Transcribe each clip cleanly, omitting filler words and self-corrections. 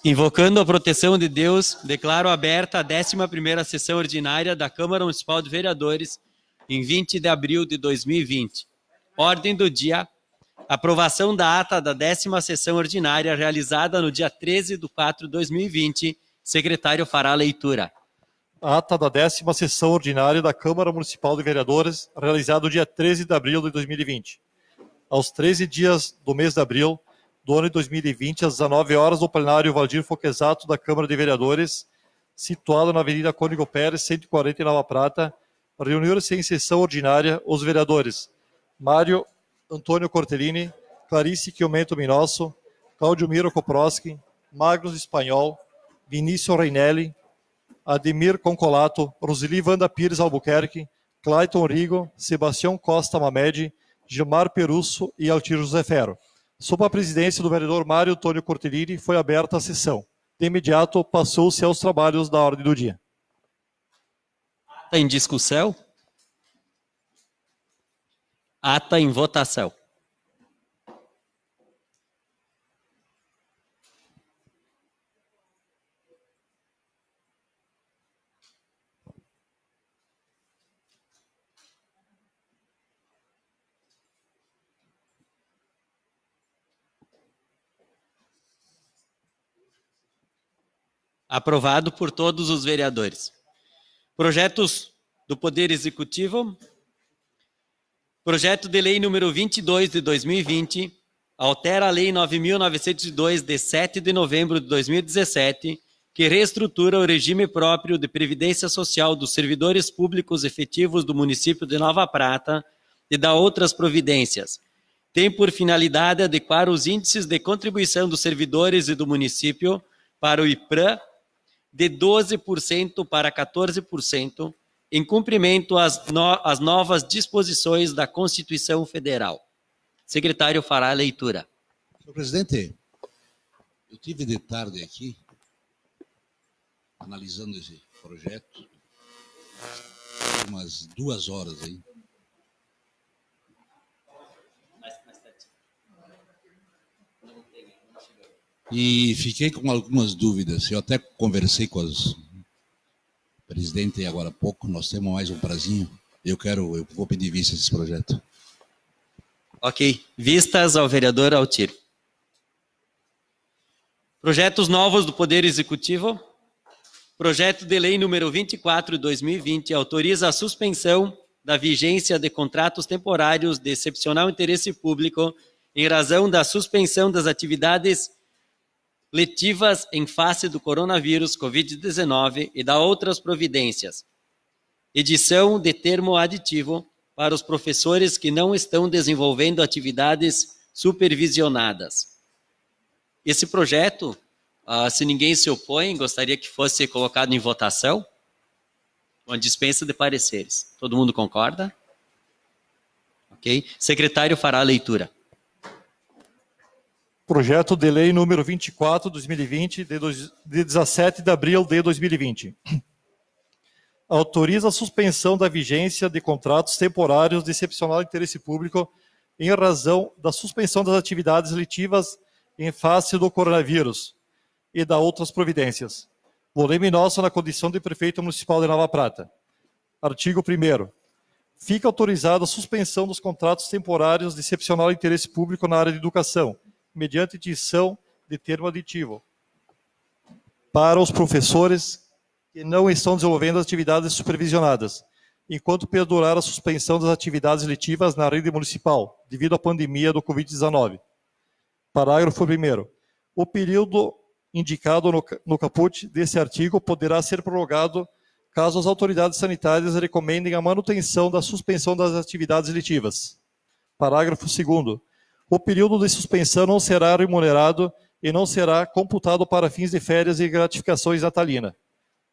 Invocando a proteção de Deus, declaro aberta a 11ª sessão ordinária da Câmara Municipal de Vereadores, em 20 de abril de 2020. Ordem do dia: aprovação da ata da 10ª sessão ordinária, realizada no dia 13 de 4 de 2020. Secretário fará a leitura. Ata da 10ª sessão ordinária da Câmara Municipal de Vereadores, realizada no dia 13 de abril de 2020. Aos 13 dias do mês de abril do ano de 2020, às 19 horas, no plenário Valdir Foquesato da Câmara de Vereadores, situado na Avenida Cônigo Pérez, 140, em Nova Prata, reuniram-se em sessão ordinária os vereadores Mário Antônio Cortellini, Clarice Chiomento Minosso, Claudio Miro Koproski, Magnus Espanhol, Vinícius Reinelli, Ademir Concolato, Roseli Wanda Pires Albuquerque, Clayton Rigo, Sebastião Costa Mamed, Gilmar Perusso e Altir José Ferro. Sob a presidência do vereador Mário Antônio Cortellini, foi aberta a sessão. De imediato, passou-se aos trabalhos da ordem do dia. Ata em discussão. Ata em votação. Aprovado por todos os vereadores. Projetos do Poder Executivo. Projeto de Lei número 22 de 2020, altera a Lei 9.902, de 7 de novembro de 2017, que reestrutura o regime próprio de previdência social dos servidores públicos efetivos do município de Nova Prata e dá outras providências. Tem por finalidade adequar os índices de contribuição dos servidores e do município para o IPRAM, de 12% para 14%, em cumprimento às novas disposições da Constituição Federal. Secretário fará a leitura. Senhor presidente, eu tive de tarde aqui, analisando esse projeto, umas 2 horas aí. E fiquei com algumas dúvidas. Eu até conversei com as presidente agora há pouco. Nós temos mais um prazinho. Eu vou pedir vista desse projeto. Ok. Vistas ao vereador Altir. Projetos novos do Poder Executivo. Projeto de Lei número 24 de 2020 autoriza a suspensão da vigência de contratos temporários de excepcional interesse público em razão da suspensão das atividades letivas em face do coronavírus Covid-19 e da outras providências. Edição de termo aditivo para os professores que não estão desenvolvendo atividades supervisionadas. Esse projeto, se ninguém se opõe, gostaria que fosse colocado em votação, com dispensa de pareceres. Todo mundo concorda? Ok. Secretário fará a leitura. Projeto de Lei número 24, 2020, de 17 de abril de 2020. Autoriza a suspensão da vigência de contratos temporários de excepcional interesse público em razão da suspensão das atividades letivas em face do coronavírus e da outras providências. Volei Minosso na condição de prefeito municipal de Nova Prata. Artigo 1º. Fica autorizada a suspensão dos contratos temporários de excepcional interesse público na área de educação, mediante edição de termo aditivo, para os professores que não estão desenvolvendo atividades supervisionadas, enquanto perdurar a suspensão das atividades letivas na rede municipal, devido à pandemia do Covid-19. Parágrafo 1º. O período indicado no caput desse artigo poderá ser prorrogado caso as autoridades sanitárias recomendem a manutenção da suspensão das atividades letivas. Parágrafo 2º. O período de suspensão não será remunerado e não será computado para fins de férias e gratificações natalina.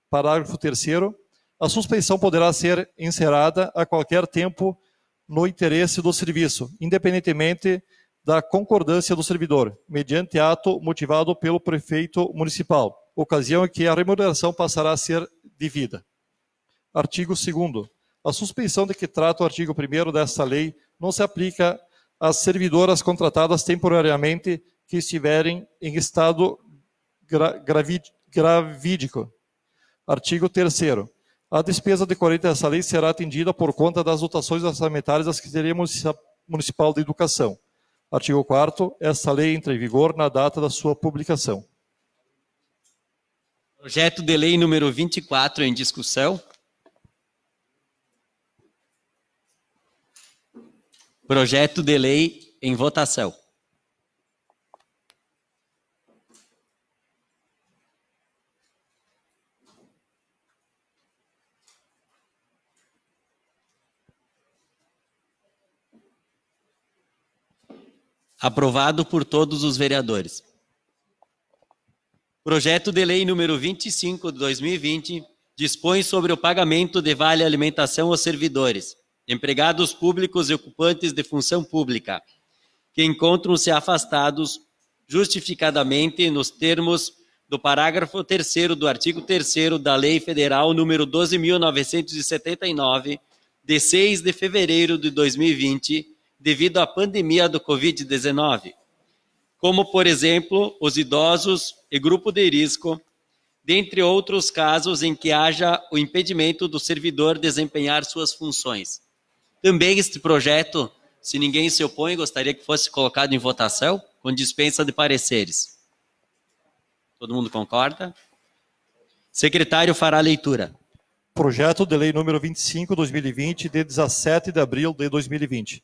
Parágrafo 3º. A suspensão poderá ser encerrada a qualquer tempo no interesse do serviço, independentemente da concordância do servidor, mediante ato motivado pelo prefeito municipal, ocasião em que a remuneração passará a ser devida. Artigo 2º. A suspensão de que trata o artigo 1º desta lei não se aplica às servidoras contratadas temporariamente que estiverem em estado gravídico. Artigo 3º. A despesa decorrente dessa lei será atendida por conta das dotações orçamentárias da Secretaria Municipal de Educação. Artigo 4º. Esta lei entra em vigor na data da sua publicação. Projeto de lei número 24 em discussão. Projeto de lei em votação. Aprovado por todos os vereadores. Projeto de lei número 25 de 2020 dispõe sobre o pagamento de vale alimentação aos servidores, empregados públicos e ocupantes de função pública, que encontram-se afastados justificadamente nos termos do parágrafo 3º do artigo 3º da Lei Federal número 12.979, de 6 de fevereiro de 2020, devido à pandemia do Covid-19, como, por exemplo, os idosos e grupo de risco, dentre outros casos em que haja o impedimento do servidor desempenhar suas funções. Também este projeto, se ninguém se opõe, gostaria que fosse colocado em votação, com dispensa de pareceres. Todo mundo concorda? Secretário fará a leitura. Projeto de lei número 25/2020, de 17 de abril de 2020.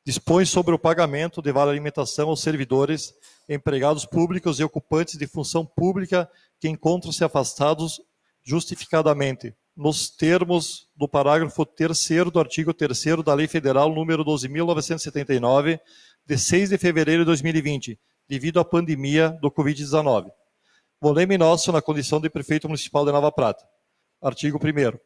Dispõe sobre o pagamento de vale alimentação aos servidores, empregados públicos e ocupantes de função pública que encontram-se afastados justificadamente, nos termos do parágrafo 3º do artigo 3º da Lei Federal número 12.979, de 6 de fevereiro de 2020, devido à pandemia do Covid-19. Voleme nosso na condição de prefeito municipal de Nova Prata. Artigo 1º.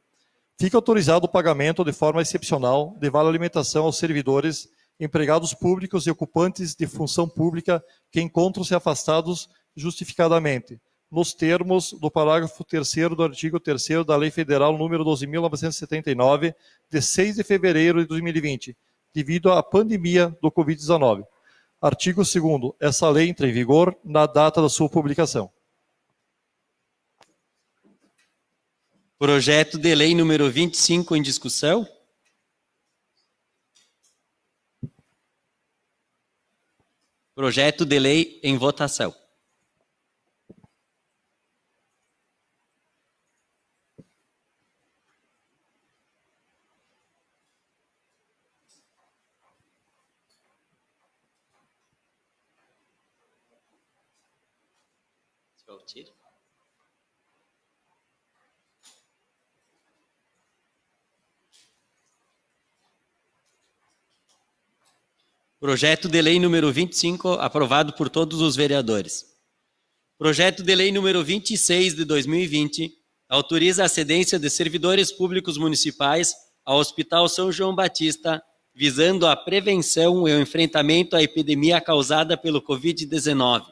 Fica autorizado o pagamento de forma excepcional de vale alimentação aos servidores, empregados públicos e ocupantes de função pública que encontram-se afastados justificadamente, nos termos do parágrafo 3º do artigo 3º da Lei Federal número 12.979, de 6 de fevereiro de 2020, devido à pandemia do Covid-19. Artigo 2º. Essa lei entra em vigor na data da sua publicação. Projeto de lei número 25 em discussão. Projeto de lei em votação. Projeto de lei número 25, aprovado por todos os vereadores. Projeto de lei número 26 de 2020, autoriza a cedência de servidores públicos municipais ao Hospital São João Batista, visando a prevenção e o enfrentamento à epidemia causada pelo Covid-19.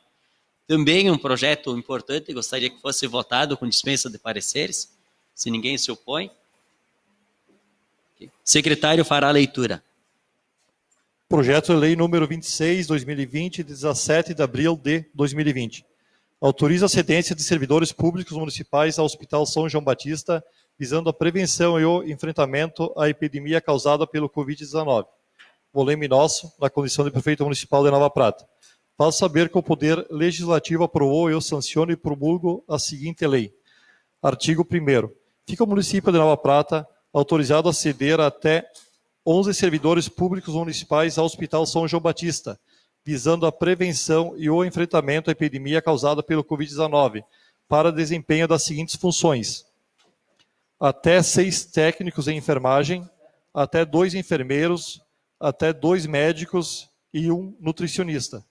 Também um projeto importante, gostaria que fosse votado com dispensa de pareceres, se ninguém se opõe. Secretário fará a leitura. Projeto de lei número 26/2020, de 17 de abril de 2020. Autoriza a cedência de servidores públicos municipais ao Hospital São João Batista, visando a prevenção e o enfrentamento à epidemia causada pelo Covid-19. Volume nosso, na condição de prefeito municipal de Nova Prata. Faço saber que o Poder Legislativo aprovou e eu sanciono e promulgo a seguinte lei. Artigo 1º. Fica o município de Nova Prata autorizado a ceder até 11 servidores públicos municipais ao Hospital São João Batista, visando a prevenção e o enfrentamento à epidemia causada pelo Covid-19, para desempenho das seguintes funções. Até 6 técnicos em enfermagem, até 2 enfermeiros, até 2 médicos e 1 nutricionista.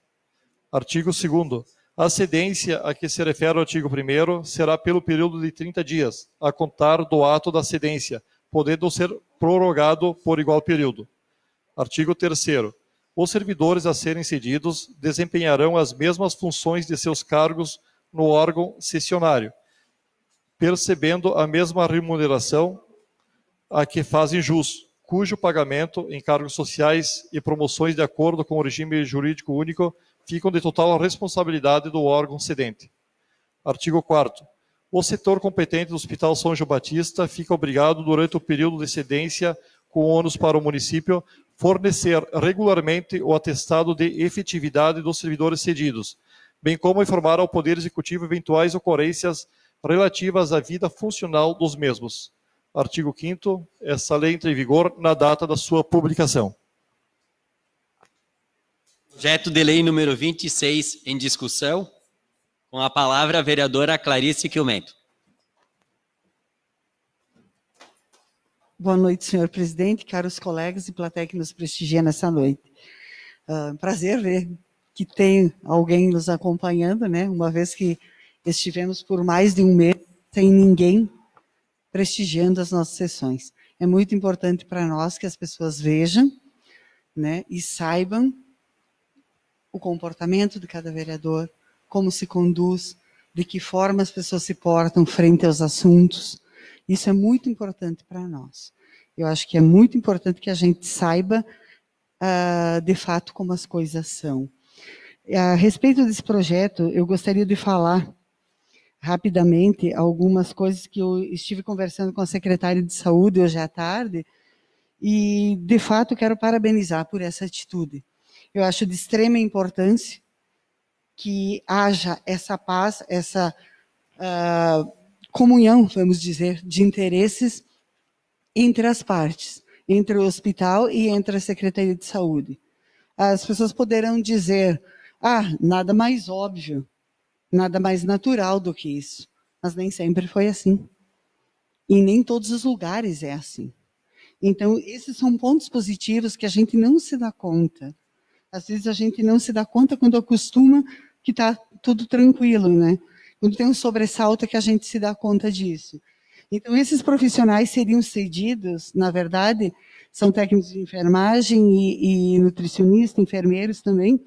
Artigo 2º. A cedência a que se refere o artigo 1º será pelo período de 30 dias, a contar do ato da cedência, podendo ser prorrogado por igual período. Artigo 3º. Os servidores a serem cedidos desempenharão as mesmas funções de seus cargos no órgão cessionário, percebendo a mesma remuneração a que fazem jus, cujo pagamento em cargos sociais e promoções de acordo com o regime jurídico único ficam de total responsabilidade do órgão cedente. Artigo 4º. O setor competente do Hospital São João Batista fica obrigado, durante o período de cedência com ônus para o município, fornecer regularmente o atestado de efetividade dos servidores cedidos, bem como informar ao Poder Executivo eventuais ocorrências relativas à vida funcional dos mesmos. Artigo 5º. Essa lei entra em vigor na data da sua publicação. Projeto de lei número 26 em discussão. Com a palavra a vereadora Clarice Quilmento. Boa noite, senhor presidente, caros colegas e plateia que nos prestigia nessa noite. Prazer ver que tem alguém nos acompanhando, né? Uma vez que estivemos por mais de um mês sem ninguém prestigiando as nossas sessões. É muito importante para nós que as pessoas vejam, né, e saibam o comportamento de cada vereador, como se conduz, de que forma as pessoas se portam frente aos assuntos. Isso é muito importante para nós. Eu acho que é muito importante que a gente saiba, de fato, como as coisas são. A respeito desse projeto, eu gostaria de falar rapidamente algumas coisas que eu estive conversando com a secretária de Saúde hoje à tarde e, de fato, quero parabenizar por essa atitude. Eu acho de extrema importância que haja essa paz, essa comunhão, vamos dizer, de interesses entre as partes, entre o hospital e entre a Secretaria de Saúde. As pessoas poderão dizer, nada mais óbvio, nada mais natural do que isso. Mas nem sempre foi assim. E nem em todos os lugares é assim. Então, esses são pontos positivos que a gente não se dá conta. Às vezes a gente não se dá conta quando acostuma que está tudo tranquilo, né? Quando tem um sobressalto é que a gente se dá conta disso. Então, esses profissionais seriam cedidos, na verdade, são técnicos de enfermagem e nutricionistas, enfermeiros também,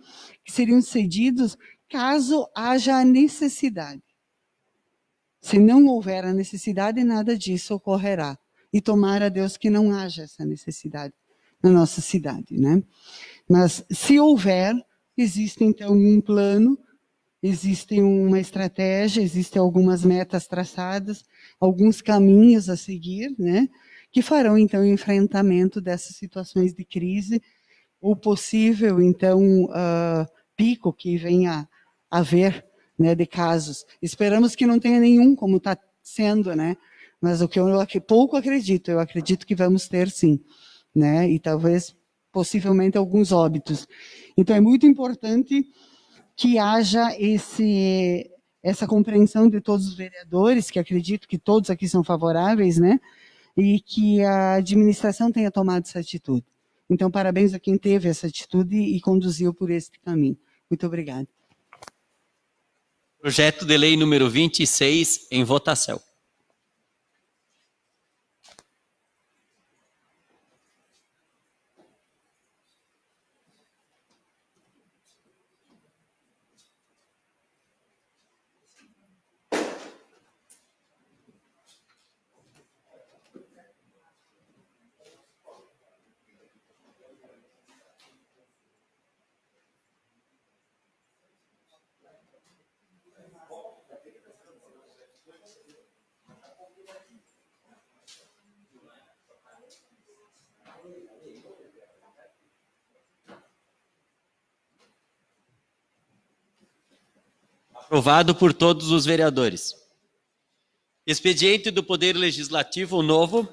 que seriam cedidos caso haja a necessidade. Se não houver a necessidade, nada disso ocorrerá. E tomara a Deus que não haja essa necessidade na nossa cidade, né? Mas, se houver, existe, então, um plano, existe uma estratégia, existem algumas metas traçadas, alguns caminhos a seguir, né? Que farão, então, o enfrentamento dessas situações de crise, o possível, então, pico que venha a haver, né, de casos. Esperamos que não tenha nenhum, como está sendo, né? Mas o que eu pouco acredito, eu acredito que vamos ter sim, né? E talvez, possivelmente, alguns óbitos. Então, é muito importante que haja essa compreensão de todos os vereadores, que acredito que todos aqui são favoráveis, né? E que a administração tenha tomado essa atitude. Então, parabéns a quem teve essa atitude e conduziu por esse caminho. Muito obrigada. Projeto de lei número 26 em votação. Aprovado por todos os vereadores. Expediente do Poder Legislativo novo.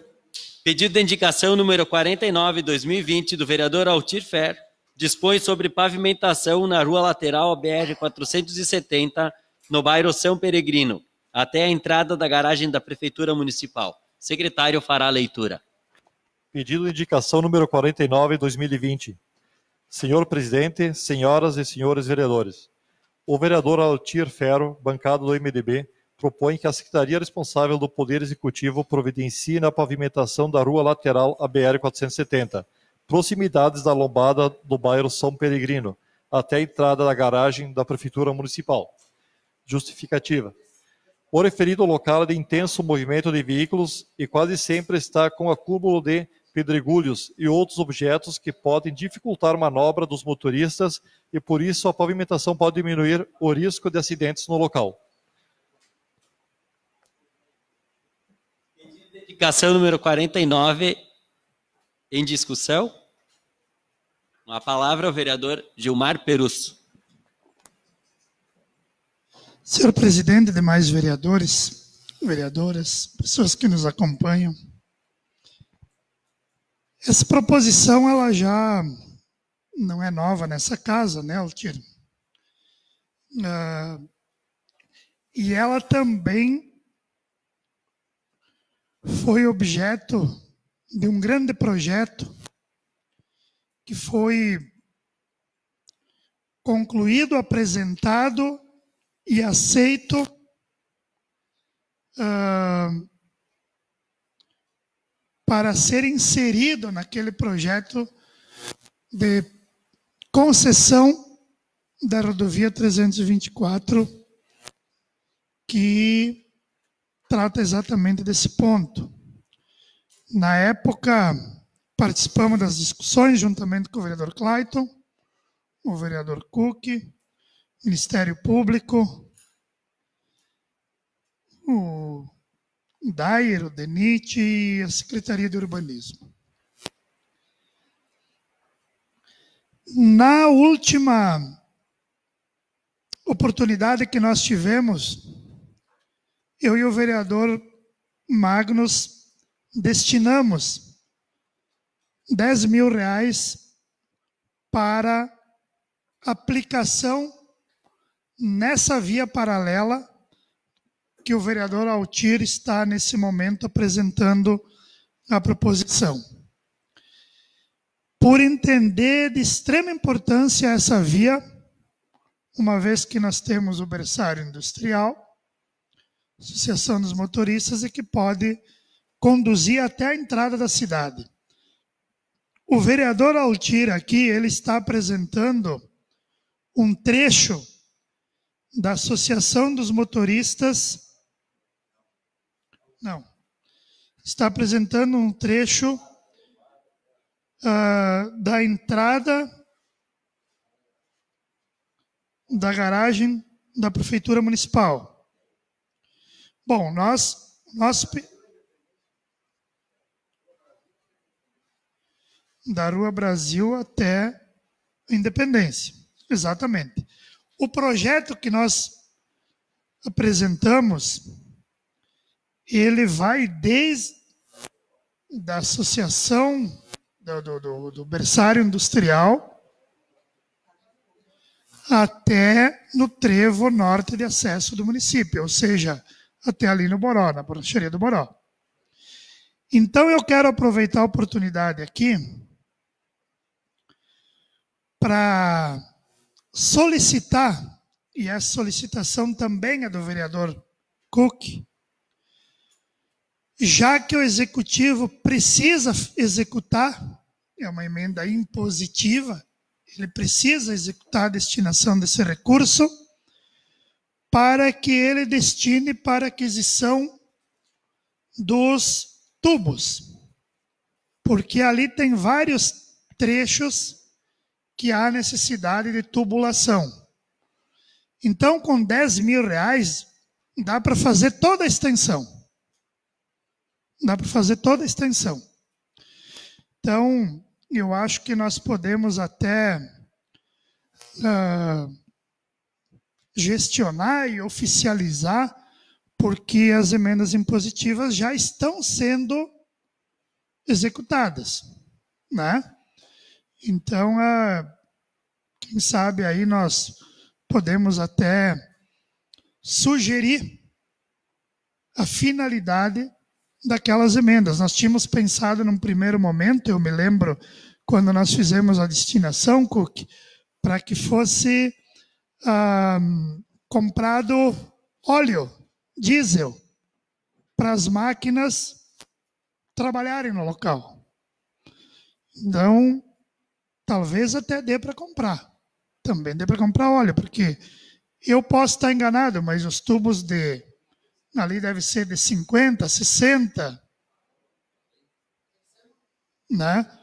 Pedido de indicação número 49/2020 do vereador Altir Fer, dispõe sobre pavimentação na rua lateral à BR-470, no bairro São Peregrino, até a entrada da garagem da Prefeitura Municipal. Secretário fará a leitura. Pedido de indicação número 49/2020. Senhor presidente, senhoras e senhores vereadores, o vereador Altir Ferro, bancada do MDB, propõe que a Secretaria responsável do Poder Executivo providencie na pavimentação da rua lateral à BR-470, proximidades da lombada do bairro São Peregrino, até a entrada da garagem da Prefeitura Municipal. Justificativa. O referido local é de intenso movimento de veículos e quase sempre está com acúmulo de pedregulhos e outros objetos que podem dificultar a manobra dos motoristas e, por isso, a pavimentação pode diminuir o risco de acidentes no local. Indicação número 49 em discussão. Com a palavra o vereador Gilmar Perusso. Senhor presidente, demais vereadores, vereadoras, pessoas que nos acompanham, essa proposição ela já não é nova nessa casa, né, Altir? E ela também foi objeto de um grande projeto que foi concluído, apresentado e aceito para ser inserido naquele projeto de concessão da rodovia 324, que trata exatamente desse ponto. Na época, participamos das discussões juntamente com o vereador Clayton, o vereador Cook, Ministério Público, o Dair, o DENIT e a Secretaria de Urbanismo. Na última oportunidade que nós tivemos, eu e o vereador Magnus destinamos R$10 mil para aplicação nessa via paralela que o vereador Altir está, nesse momento, apresentando a proposição. Por entender de extrema importância essa via, uma vez que nós temos o berçário industrial, Associação dos Motoristas, e que pode conduzir até a entrada da cidade. O vereador Altir aqui, ele está apresentando um trecho da Associação dos Motoristas. Não. Está apresentando um trecho da entrada da garagem da Prefeitura Municipal. Bom, nós da Rua Brasil até Independência. Exatamente. O projeto que nós apresentamos, ele vai desde a associação do berçário industrial até no trevo norte de acesso do município, ou seja, até ali no Boró, na borracharia do Boró. Então eu quero aproveitar a oportunidade aqui para solicitar, e essa solicitação também é do vereador Cook, já que o executivo precisa executar, é uma emenda impositiva, ele precisa executar a destinação desse recurso para que ele destine para a aquisição dos tubos, porque ali tem vários trechos que há necessidade de tubulação. Então, com R$10 mil, dá para fazer toda a extensão. Dá para fazer toda a extensão. Então, eu acho que nós podemos até gestionar e oficializar, porque as emendas impositivas já estão sendo executadas, né? Então, quem sabe aí nós podemos até sugerir a finalidade daquelas emendas. Nós tínhamos pensado num primeiro momento, eu me lembro quando nós fizemos a destinação, Cook, para que fosse comprado óleo, diesel, para as máquinas trabalharem no local. Então, talvez até dê para comprar. Também dê para comprar óleo, porque eu posso estar enganado, mas os tubos ali deve ser de 50, 60, né?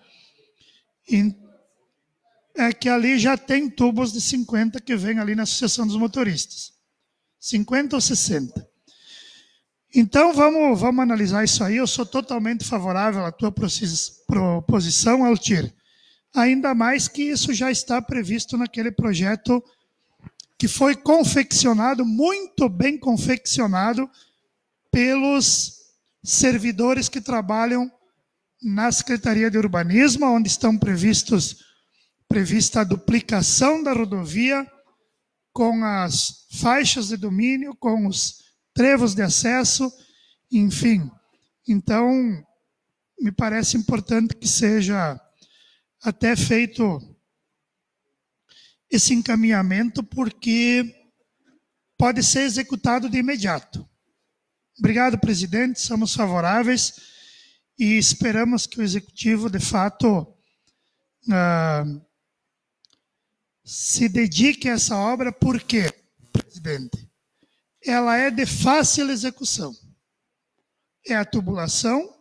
É que ali já tem tubos de 50 que vem ali na Associação dos Motoristas. 50 ou 60. Então, vamos analisar isso aí. Eu sou totalmente favorável à tua proposição, Altir. Ainda mais que isso já está previsto naquele projeto que foi confeccionado, muito bem confeccionado, pelos servidores que trabalham na Secretaria de Urbanismo, onde estão prevista a duplicação da rodovia com as faixas de domínio, com os trevos de acesso, enfim. Então, me parece importante que seja até feito esse encaminhamento, porque pode ser executado de imediato. Obrigado, presidente. Somos favoráveis e esperamos que o Executivo, de fato, se dedique a essa obra, porque, presidente, ela é de fácil execução. É a tubulação,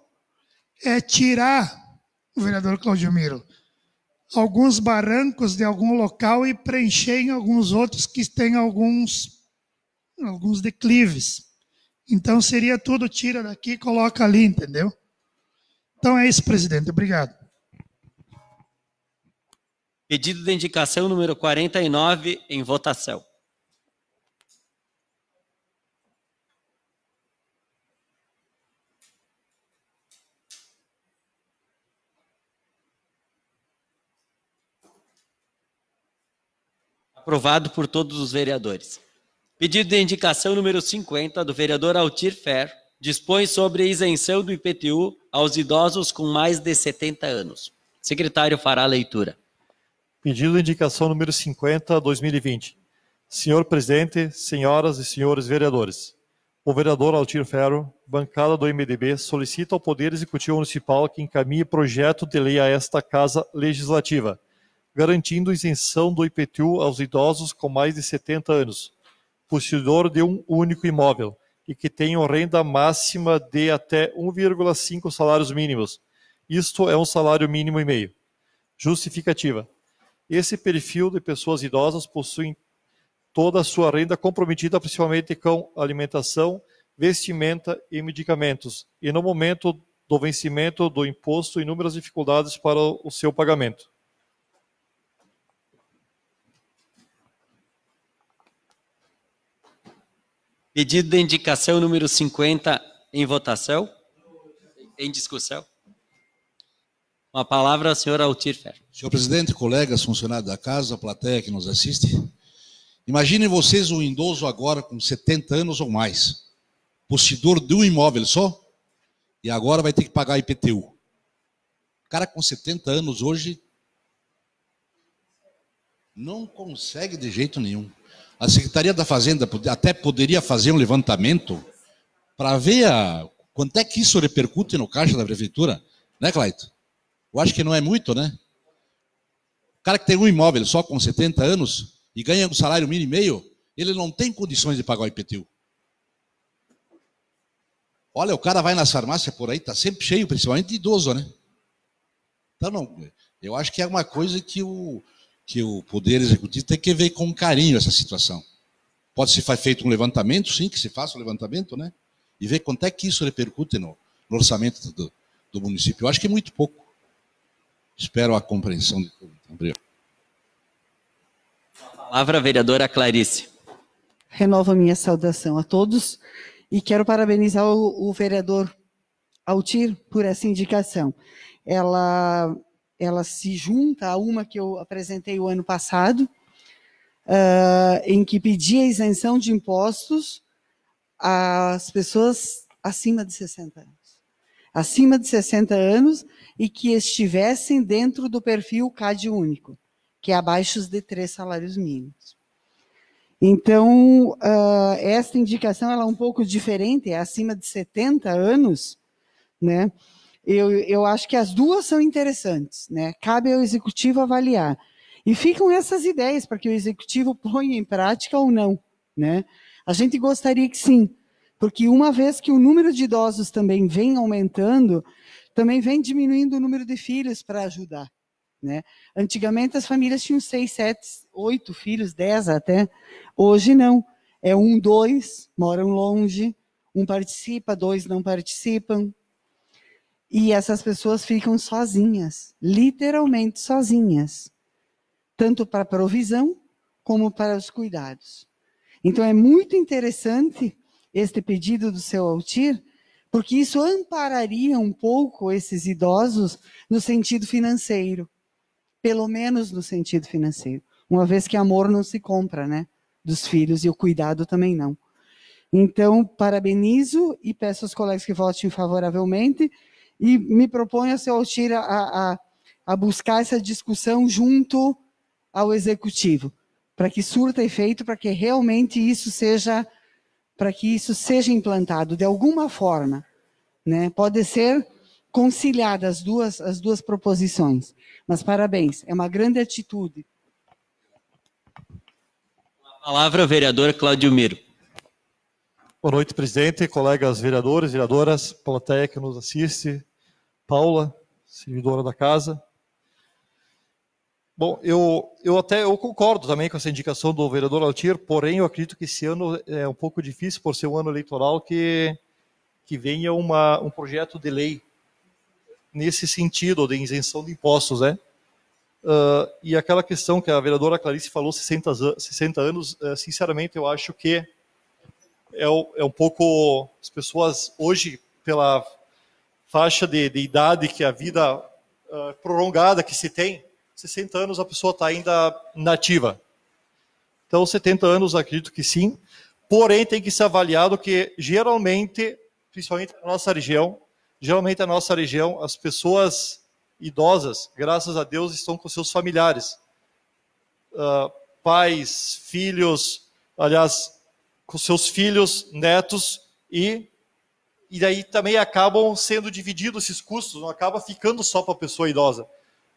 é tirar, o vereador Claudio Miro, alguns barrancos de algum local e preencher em alguns outros que têm alguns declives. Então, seria tudo, tira daqui e coloca ali, entendeu? Então, é isso, presidente. Obrigado. Pedido de indicação número 49, em votação. Aprovado por todos os vereadores. Pedido de indicação número 50, do vereador Altir Fer, dispõe sobre a isenção do IPTU aos idosos com mais de 70 anos. Secretário fará a leitura. Pedido de indicação número 50, 2020. Senhor presidente, senhoras e senhores vereadores, o vereador Altir Ferro, bancada do MDB, solicita ao Poder Executivo Municipal que encaminhe projeto de lei a esta Casa Legislativa, garantindo isenção do IPTU aos idosos com mais de 70 anos, possuidor de um único imóvel e que tenham renda máxima de até 1,5 salários mínimos. Isto é um salário mínimo e meio. Justificativa. Esse perfil de pessoas idosas possuem toda a sua renda comprometida principalmente com alimentação, vestimenta e medicamentos, e no momento do vencimento do imposto, inúmeras dificuldades para o seu pagamento. Pedido de indicação número 50 em votação. Em discussão. Com a palavra ao senhor Altir Fer. Senhor presidente, colegas, funcionários da casa, plateia que nos assiste. Imaginem vocês um idoso agora com 70 anos ou mais, possuidor de um imóvel só, e agora vai ter que pagar IPTU. O cara com 70 anos hoje não consegue de jeito nenhum. A Secretaria da Fazenda até poderia fazer um levantamento para ver quanto é que isso repercute no caixa da prefeitura, né, Clayton? Eu acho que não é muito, né? O cara que tem um imóvel só com 70 anos e ganha um salário mínimo e meio, ele não tem condições de pagar o IPTU. Olha, o cara vai nas farmácias por aí, está sempre cheio, principalmente de idoso, né? Então, não, eu acho que é uma coisa que o Poder Executivo tem que ver com carinho essa situação. Pode ser feito um levantamento, sim, que se faça um levantamento, né? E ver quanto é que isso repercute no orçamento do município. Eu acho que é muito pouco. Espero a compreensão de tudo. Obrigado. Palavra, vereadora Clarice. renovo a minha saudação a todos e quero parabenizar o vereador Altir por essa indicação. Ela se junta a uma que eu apresentei o ano passado, em que pedia isenção de impostos às pessoas acima de 60 anos. Acima de 60 anos e que estivessem dentro do perfil CAD único, que é abaixo de 3 salários mínimos. Então, esta indicação ela é um pouco diferente, é acima de 70 anos, né? Eu acho que as duas são interessantes, né? Cabe ao executivo avaliar. E ficam essas ideias para que o executivo ponha em prática ou não, né? A gente gostaria que sim, porque uma vez que o número de idosos também vem aumentando, também vem diminuindo o número de filhos para ajudar, né? Antigamente as famílias tinham 6, 7, 8 filhos, 10 até. Hoje não. É 1, 2, moram longe, 1 participa, 2 não participam. E essas pessoas ficam sozinhas, literalmente sozinhas, tanto para a provisão como para os cuidados. Então é muito interessante este pedido do seu Altir, porque isso ampararia um pouco esses idosos no sentido financeiro, pelo menos no sentido financeiro, uma vez que amor não se compra, né, dos filhos e o cuidado também não. Então, parabenizo e peço aos colegas que votem favoravelmente e me proponho, seu Altir, a buscar essa discussão junto ao Executivo, para que surta efeito, para que realmente isso seja implantado de alguma forma, né? Pode ser conciliada as duas proposições, mas parabéns, é uma grande atitude. A palavra, vereador Claudio Miro. Boa noite, presidente, colegas vereadores, vereadoras, plateia que nos assiste, Paula, servidora da casa. Bom, eu concordo também com essa indicação do vereador Altir, porém eu acredito que esse ano é um pouco difícil, por ser um ano eleitoral, que venha um projeto de lei nesse sentido, de isenção de impostos, né? E aquela questão que a vereadora Clarice falou, 60 anos, sinceramente eu acho que é um pouco, as pessoas hoje, pela faixa de idade que a vida prolongada que se tem, 60 anos a pessoa está ainda nativa. Então, 70 anos acredito que sim, porém tem que ser avaliado que geralmente, principalmente na nossa região, as pessoas idosas, graças a Deus, estão com seus familiares. Pais, filhos, aliás, com seus filhos, netos, e daí também acabam sendo divididos esses custos, não acaba ficando só para a pessoa idosa.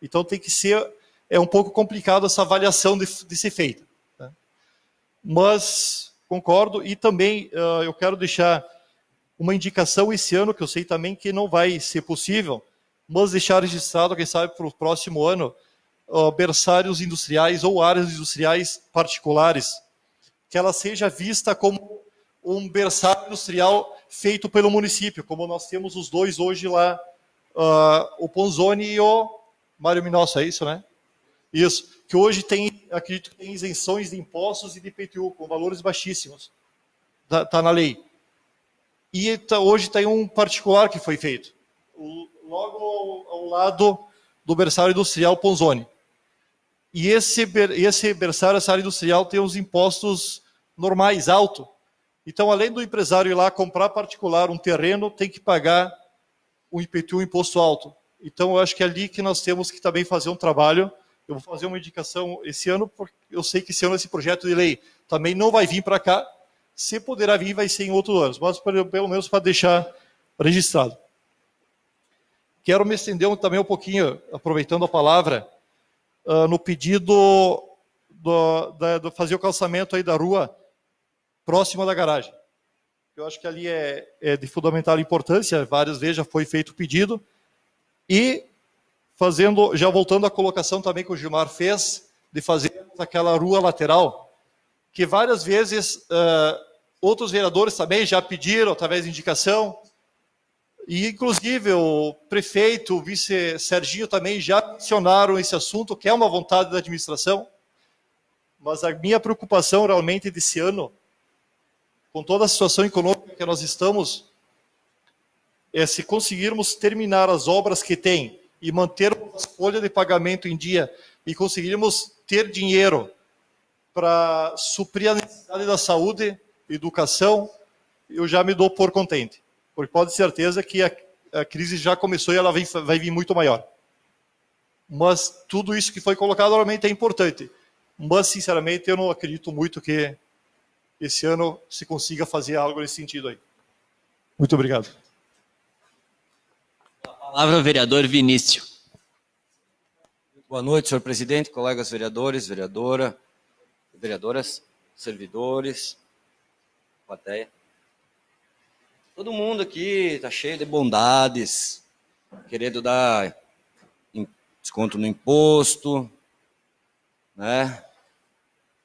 Então tem que ser, é um pouco complicado essa avaliação de ser feita, né? Mas concordo, e também eu quero deixar uma indicação esse ano, que eu sei também que não vai ser possível, mas deixar registrado, quem sabe para o próximo ano, berçários industriais ou áreas industriais particulares, que ela seja vista como um berçário industrial feito pelo município, como nós temos os dois hoje lá, o Ponzoni e o Mário Minosso, é isso, né? Isso, que hoje acredito que tem isenções de impostos e de IPTU, com valores baixíssimos, está na lei. E hoje tem um particular que foi feito, logo ao lado do berçário industrial Ponzoni. E esse berçário, essa área industrial, tem os impostos normais, alto. Então, além do empresário ir lá comprar particular um terreno, tem que pagar o IPTU, imposto alto. Então, eu acho que é ali que nós temos que também fazer um trabalho. Eu vou fazer uma indicação esse ano, porque eu sei que esse ano esse projeto de lei também não vai vir para cá. Se poderá vir, vai ser em outros anos, mas pelo menos para deixar registrado. Quero me estender também um pouquinho, aproveitando a palavra, no pedido de fazer o calçamento aí da rua próxima da garagem. Eu acho que ali é de fundamental importância, várias vezes já foi feito o pedido. E já voltando à colocação também que o Gilmar fez, de fazer aquela rua lateral, que várias vezes outros vereadores também já pediram, através de indicação, e inclusive o prefeito, o vice Serginho também já mencionaram esse assunto, que é uma vontade da administração, mas a minha preocupação realmente desse ano com toda a situação econômica que nós estamos, se conseguirmos terminar as obras que tem e manter a folha de pagamento em dia e conseguirmos ter dinheiro para suprir a necessidade da saúde, educação, eu já me dou por contente. Porque pode ter certeza que a crise já começou e ela vai vir muito maior. Mas tudo isso que foi colocado realmente é importante. Mas, sinceramente, eu não acredito muito que esse ano se consiga fazer algo nesse sentido aí. Muito obrigado. A palavra ao vereador Vinícius. Boa noite, senhor presidente, colegas vereadores, vereadoras, servidores, plateia. Todo mundo aqui está cheio de bondades, querendo dar desconto no imposto, né?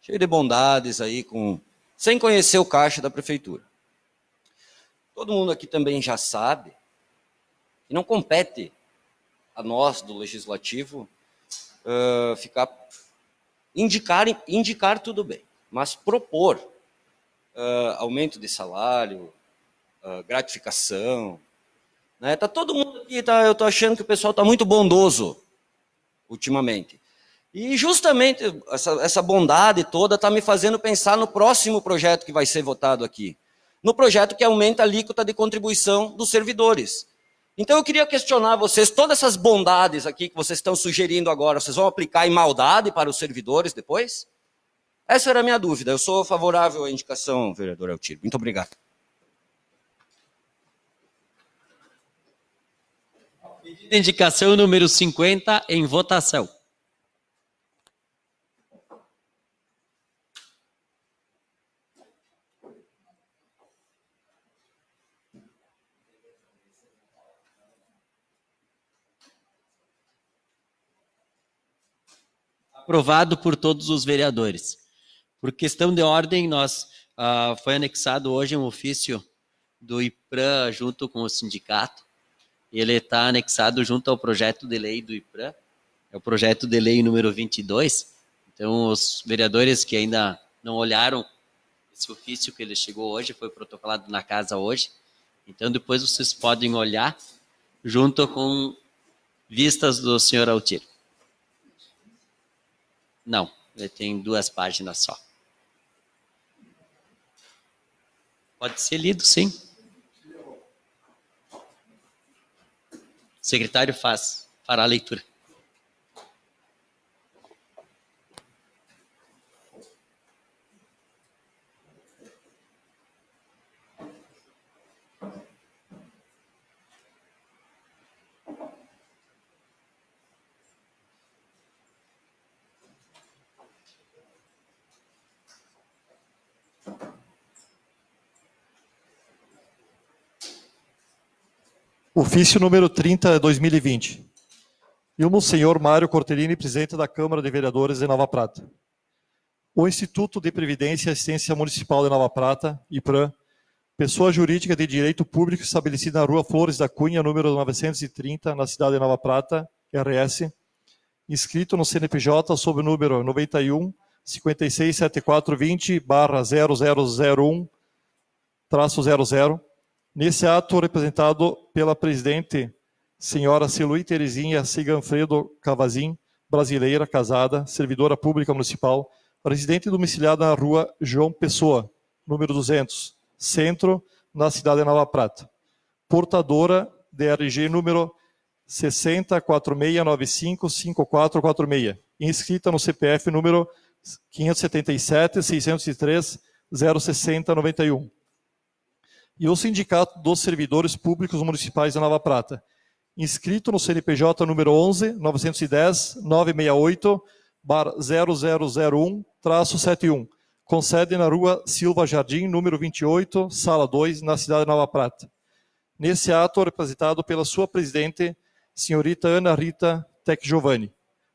Cheio de bondades aí, sem conhecer o caixa da prefeitura. Todo mundo aqui também já sabe que não compete a nós, do Legislativo, indicar tudo bem, mas propor aumento de salário, gratificação, né? Tá todo mundo aqui, eu tô achando que o pessoal está muito bondoso ultimamente. E justamente essa bondade toda está me fazendo pensar no próximo projeto que vai ser votado aqui. No projeto que aumenta a alíquota de contribuição dos servidores. Então eu queria questionar vocês, todas essas bondades aqui que vocês estão sugerindo agora, vocês vão aplicar em maldade para os servidores depois? Essa era a minha dúvida. Eu sou favorável à indicação, vereador Eltir. Muito obrigado. Indicação número 50 em votação. Aprovado por todos os vereadores. Por questão de ordem, foi anexado hoje um ofício do IPRAM junto com o sindicato. Ele está anexado junto ao projeto de lei do IPRAM. É o projeto de lei número 22. Então, os vereadores que ainda não olharam esse ofício que ele chegou hoje, foi protocolado na casa hoje. Então, depois vocês podem olhar junto com vistas do senhor Eltir. Não, ele tem 2 páginas só. Pode ser lido, sim. O secretário fará a leitura. Ofício número 30, 2020. Ilmo senhor Mário Cortellini, presidente da Câmara de Vereadores de Nova Prata. O Instituto de Previdência e Assistência Municipal de Nova Prata, IPRAM, pessoa jurídica de direito público estabelecida na Rua Flores da Cunha, número 930, na cidade de Nova Prata, RS, inscrito no CNPJ sob o número 91 567420/0001-00. Nesse ato, representado pela presidente, senhora Celui Terezinha Siganfredo Cavazin, brasileira, casada, servidora pública municipal, residente domiciliada na rua João Pessoa, número 200, centro, na cidade de Nova Prata. Portadora de RG número 6046955446, inscrita no CPF número 577-603-06091. E o Sindicato dos Servidores Públicos Municipais de Nova Prata, inscrito no CNPJ número 11-910-968-0001-71, com sede na Rua Silva Jardim, número 28, Sala 2, na cidade de Nova Prata. Nesse ato, representado pela sua presidente, senhorita Ana Rita Tec Giovanni,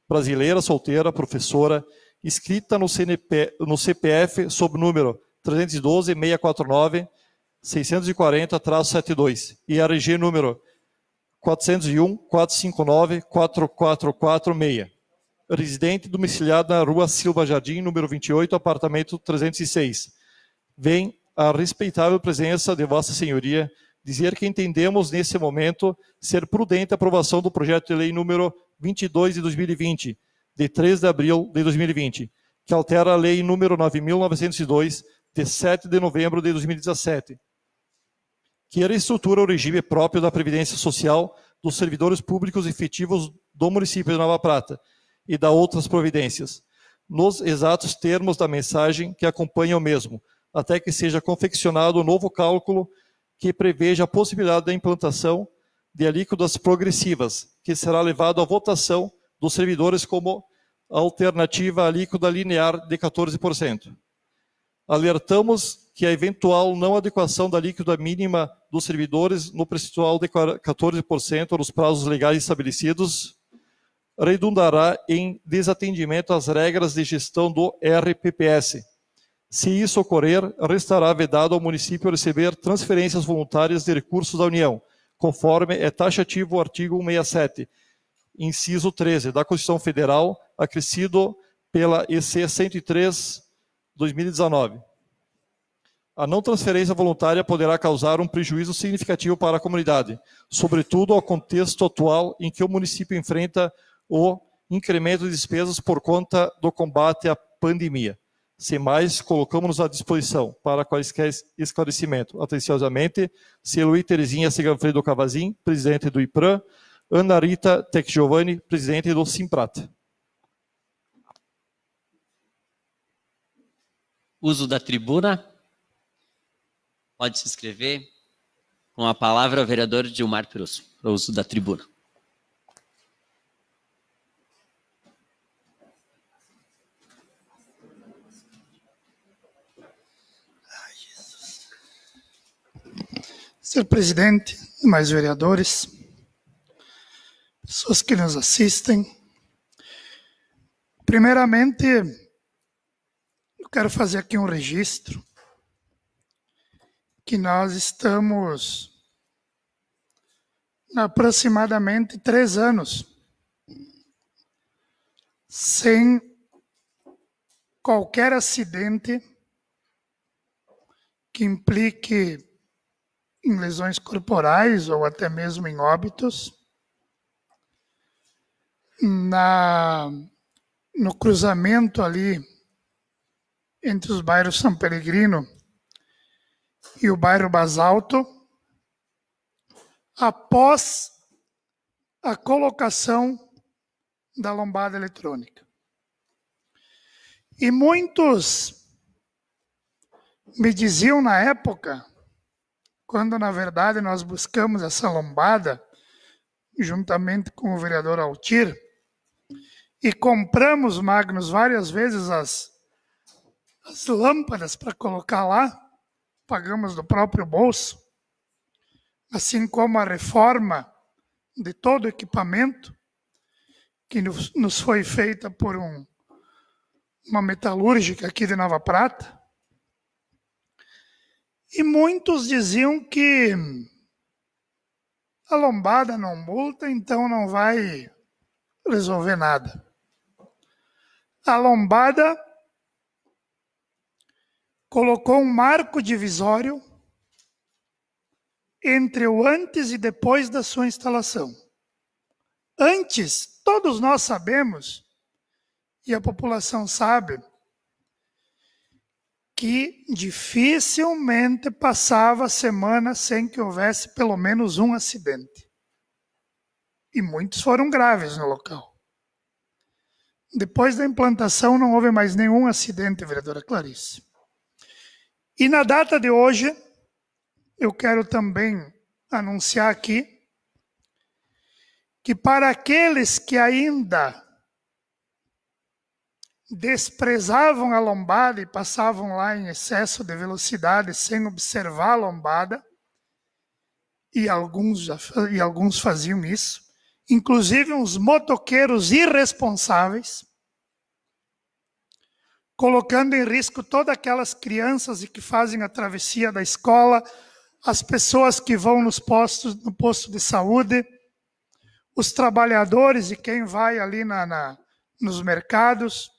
brasileira, solteira, professora, inscrita no CPF sob número 312-649-640-72 e RG número 401-459-4446. Residente domiciliado na Rua Silva Jardim, número 28, apartamento 306. Vem a respeitável presença de Vossa Senhoria, dizer que entendemos nesse momento ser prudente a aprovação do projeto de lei número 22 de 2020, de 3 de abril de 2020, que altera a lei número 9.902, de 7 de novembro de 2017, que reestrutura o regime próprio da Previdência Social dos servidores públicos efetivos do município de Nova Prata e da outras providências, nos exatos termos da mensagem que acompanha o mesmo, até que seja confeccionado um novo cálculo que preveja a possibilidade da implantação de alíquotas progressivas, que será levado à votação dos servidores como alternativa à alíquota linear de 14%. Alertamos que a eventual não adequação da alíquota mínima dos servidores no percentual de 14% nos prazos legais estabelecidos redundará em desatendimento às regras de gestão do RPPS. Se isso ocorrer, restará vedado ao município receber transferências voluntárias de recursos da União, conforme é taxativo o artigo 167, inciso 13, da Constituição Federal, acrescido pela EC 103/2019. A não transferência voluntária poderá causar um prejuízo significativo para a comunidade, sobretudo ao contexto atual em que o município enfrenta o incremento de despesas por conta do combate à pandemia. Sem mais, colocamos-nos à disposição para quaisquer esclarecimento. Atenciosamente, Celuí Terezinha Seganfredo Cavazin, presidente do IPRAM, Ana Rita Tec Giovanni, presidente do Simprata. Uso da tribuna. Pode se inscrever. Com a palavra, o vereador Gilmar Perusso, para o uso da tribuna. Senhor presidente, demais vereadores, pessoas que nos assistem, primeiramente, eu quero fazer aqui um registro que nós estamos há aproximadamente 3 anos sem qualquer acidente que implique em lesões corporais ou até mesmo em óbitos no cruzamento ali entre os bairros São Peregrino e o bairro Basalto, após a colocação da lombada eletrônica. E muitos me diziam na época, quando na verdade nós buscamos essa lombada, juntamente com o vereador Altir, e compramos, Magnus, várias vezes as lâmpadas para colocar lá, pagamos do próprio bolso, assim como a reforma de todo o equipamento, que nos foi feita por uma metalúrgica aqui de Nova Prata. E muitos diziam que a lombada não multa, então não vai resolver nada. A lombada colocou um marco divisório entre o antes e depois da sua instalação. Antes, todos nós sabemos, e a população sabe, que dificilmente passava a semana sem que houvesse pelo menos um acidente. E muitos foram graves no local. Depois da implantação não houve mais nenhum acidente, vereadora Clarice. E na data de hoje, eu quero também anunciar aqui que para aqueles que ainda desprezavam a lombada e passavam lá em excesso de velocidade sem observar a lombada, e alguns faziam isso, inclusive uns motoqueiros irresponsáveis, colocando em risco todas aquelas crianças que fazem a travessia da escola, as pessoas que vão no posto de saúde, os trabalhadores e quem vai ali nos mercados,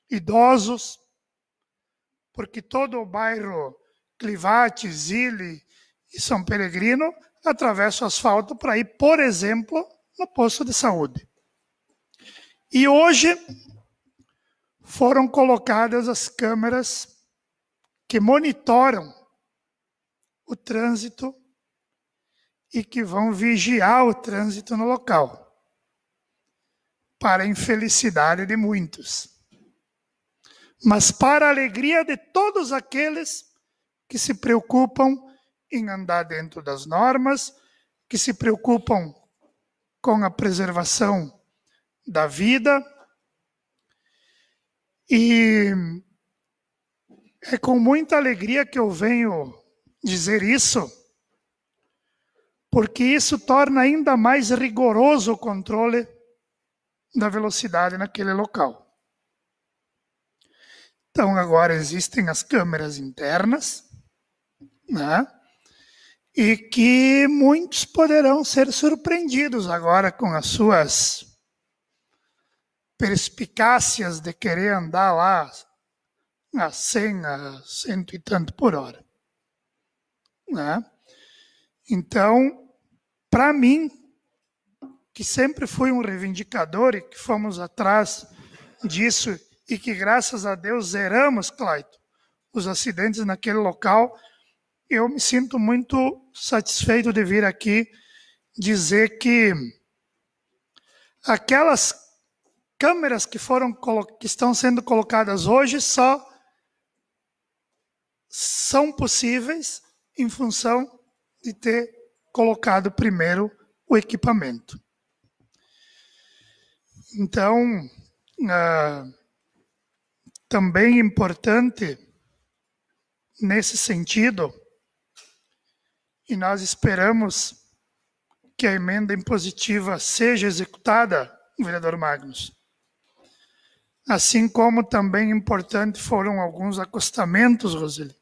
idosos, porque todo o bairro Clivati, Zile e São Peregrino atravessa o asfalto para ir, por exemplo, no posto de saúde. E hoje foram colocadas as câmeras que monitoram o trânsito e que vão vigiar o trânsito no local, para a infelicidade de muitos, mas para a alegria de todos aqueles que se preocupam em andar dentro das normas, que se preocupam com a preservação da vida. E é com muita alegria que eu venho dizer isso, porque isso torna ainda mais rigoroso o controle da velocidade naquele local. Então, agora existem as câmeras internas, né? E que muitos poderão ser surpreendidos agora com as suas perspicácias de querer andar lá a 100, a 100 e tanto por hora, né? Então, para mim, que sempre fui um reivindicador e que fomos atrás disso e que, graças a Deus, zeramos, Clayton, os acidentes naquele local, eu me sinto muito satisfeito de vir aqui dizer que aquelas câmeras que estão sendo colocadas hoje só são possíveis em função de ter colocado primeiro o equipamento. Então, também importante nesse sentido, e nós esperamos que a emenda impositiva seja executada, vereador Magnus. Assim como também importante foram alguns acostamentos, Roseli,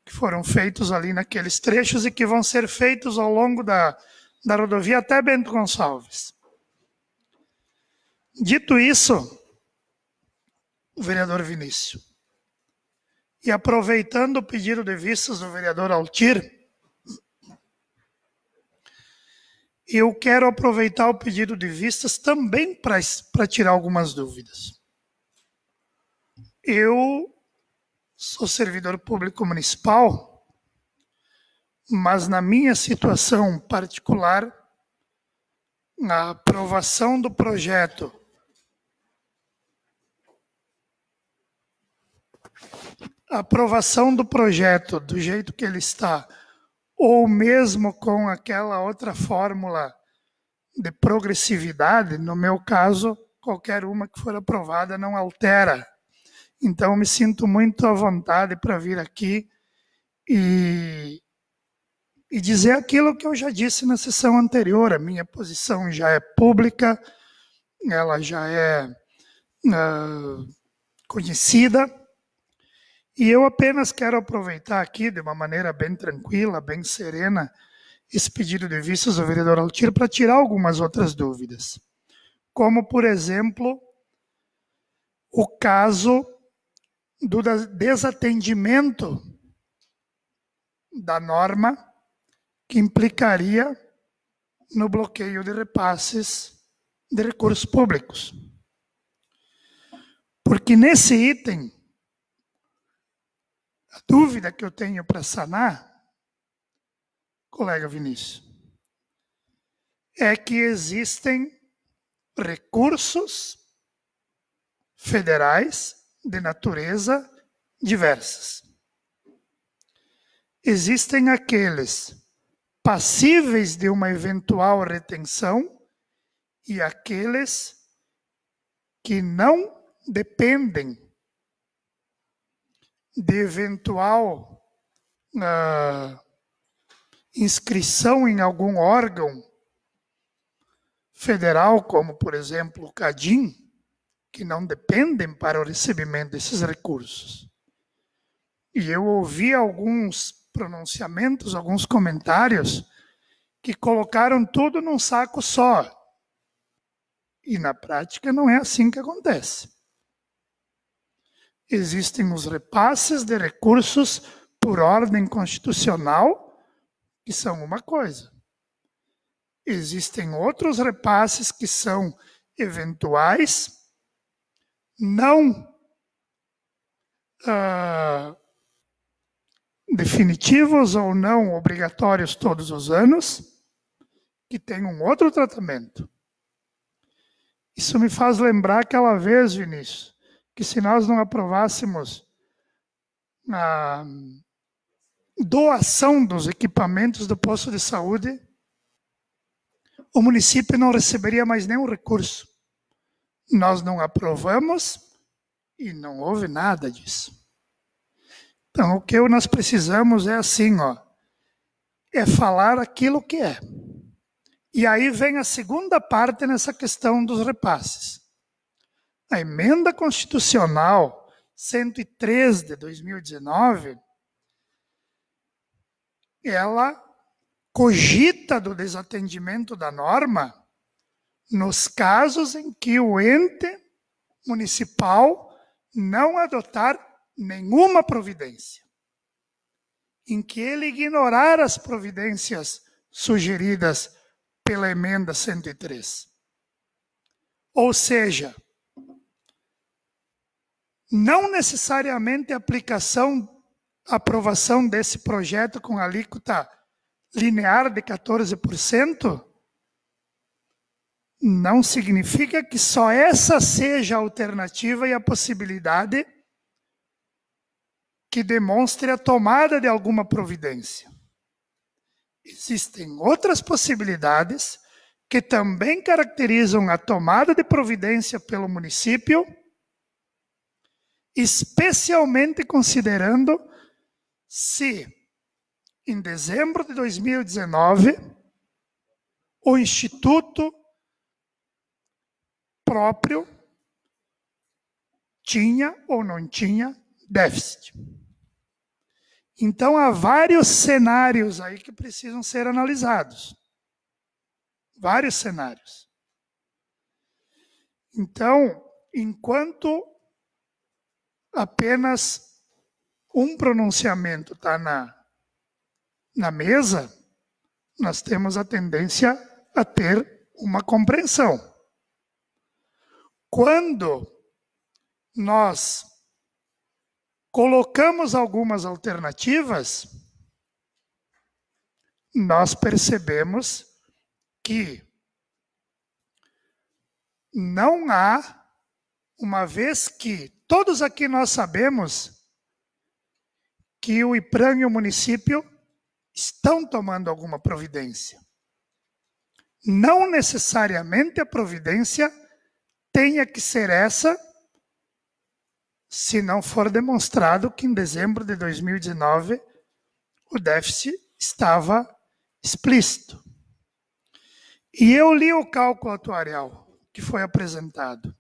que foram feitos ali naqueles trechos e que vão ser feitos ao longo da rodovia até Bento Gonçalves. Dito isso, vereador Vinícius, e aproveitando o pedido de vistas do vereador Altir, eu quero aproveitar o pedido de vistas também para tirar algumas dúvidas. Eu sou servidor público municipal, mas na minha situação particular, a aprovação do projeto do jeito que ele está, ou mesmo com aquela outra fórmula de progressividade, no meu caso, qualquer uma que for aprovada não altera. Então, me sinto muito à vontade para vir aqui e dizer aquilo que eu já disse na sessão anterior. A minha posição já é pública, ela já é conhecida, e eu apenas quero aproveitar aqui, de uma maneira bem tranquila, bem serena, esse pedido de vistas do vereador Altir para tirar algumas outras dúvidas. Como, por exemplo, o caso do desatendimento da norma que implicaria no bloqueio de repasses de recursos públicos. Porque nesse item, a dúvida que eu tenho para sanar, colega Vinícius, é que existem recursos federais de natureza diversas. Existem aqueles passíveis de uma eventual retenção e aqueles que não dependem de eventual inscrição em algum órgão federal, como, por exemplo, o CADIM, que não dependem para o recebimento desses recursos. E eu ouvi alguns pronunciamentos, alguns comentários, que colocaram tudo num saco só. E, na prática, não é assim que acontece. Existem os repasses de recursos por ordem constitucional, que são uma coisa. Existem outros repasses que são eventuais, não definitivos ou não obrigatórios todos os anos, que tem um outro tratamento. Isso me faz lembrar aquela vez, Vinícius, que se nós não aprovássemos a doação dos equipamentos do posto de saúde, o município não receberia mais nenhum recurso. Nós não aprovamos e não houve nada disso. Então, o que nós precisamos é assim, é falar aquilo que é. E aí vem a segunda parte nessa questão dos repasses. A emenda constitucional 103 de 2019, ela cogita do desatendimento da norma nos casos em que o ente municipal não adotar nenhuma providência, em que ele ignorar as providências sugeridas pela emenda 103. Ou seja, não necessariamente a aprovação desse projeto com alíquota linear de 14%, não significa que só essa seja a alternativa e a possibilidade que demonstre a tomada de alguma providência. Existem outras possibilidades que também caracterizam a tomada de providência pelo município, especialmente considerando se, em dezembro de 2019, o Instituto próprio tinha ou não tinha déficit. Então, há vários cenários aí que precisam ser analisados. Vários cenários. Então, enquanto apenas um pronunciamento está na mesa, nós temos a tendência a ter uma compreensão. Quando nós colocamos algumas alternativas, nós percebemos que não há, uma vez que todos aqui nós sabemos que o IPRAM e o município estão tomando alguma providência. Não necessariamente a providência tenha que ser essa, se não for demonstrado que em dezembro de 2019 o déficit estava explícito. E eu li o cálculo atuarial que foi apresentado.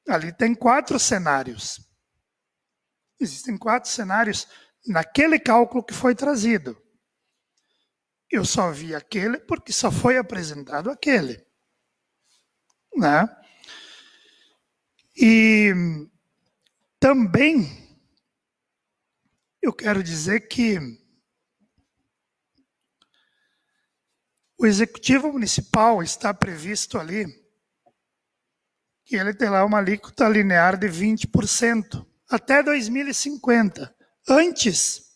Ali tem 4 cenários. Existem 4 cenários naquele cálculo que foi trazido. Eu só vi aquele porque só foi apresentado aquele. Né? E também eu quero dizer que o Executivo Municipal está previsto ali que ele terá uma alíquota linear de 20% até 2050. Antes,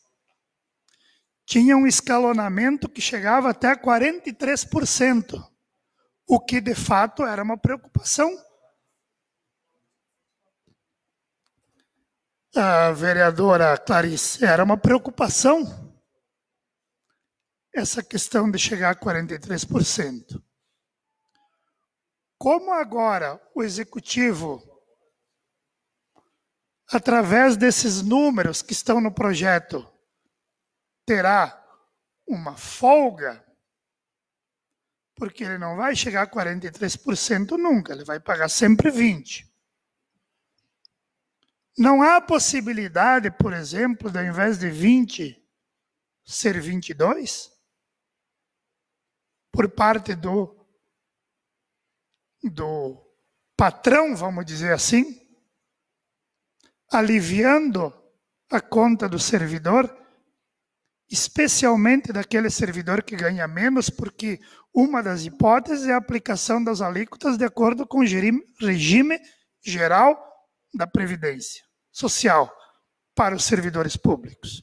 tinha um escalonamento que chegava até 43%, o que de fato era uma preocupação. A vereadora Clarice, era uma preocupação essa questão de chegar a 43%. Como agora o Executivo, através desses números que estão no projeto, terá uma folga, porque ele não vai chegar a 43% nunca, ele vai pagar sempre 20%. Não há possibilidade, por exemplo, de ao invés de 20, ser 22? Por parte do patrão, vamos dizer assim? aliviando a conta do servidor, especialmente daquele servidor que ganha menos, porque uma das hipóteses é a aplicação das alíquotas de acordo com o regime geral da Previdência Social para os servidores públicos.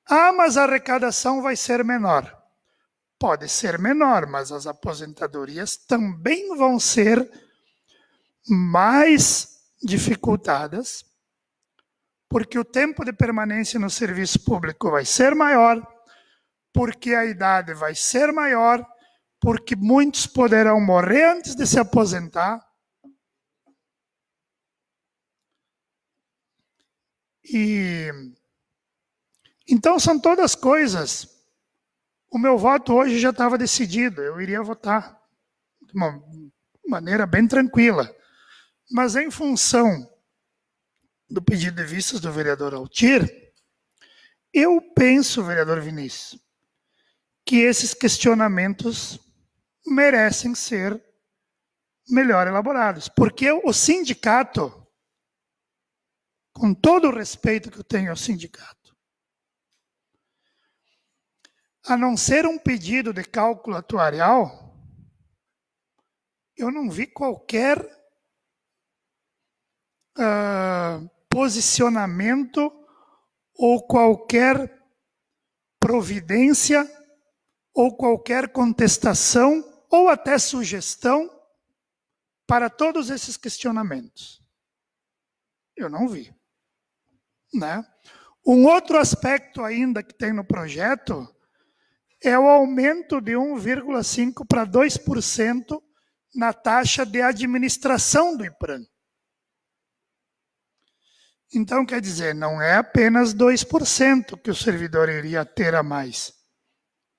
Ah, mas a arrecadação vai ser menor. Pode ser menor, mas as aposentadorias também vão ser mais dificultadas, porque o tempo de permanência no serviço público vai ser maior, porque a idade vai ser maior, porque muitos poderão morrer antes de se aposentar. Então são todas coisas. O meu voto hoje já estava decidido, eu iria votar de uma maneira bem tranquila. Mas em função do pedido de vistas do vereador Altir, eu penso, vereador Vinícius, que esses questionamentos merecem ser melhor elaborados. Porque o sindicato, com todo o respeito que eu tenho ao sindicato, a não ser um pedido de cálculo atuarial, eu não vi qualquer posicionamento ou qualquer providência ou qualquer contestação ou até sugestão para todos esses questionamentos. Eu não vi, né? Um outro aspecto ainda que tem no projeto é o aumento de 1,5% para 2% na taxa de administração do IPRAN. Então, quer dizer, não é apenas 2% que o servidor iria ter a mais.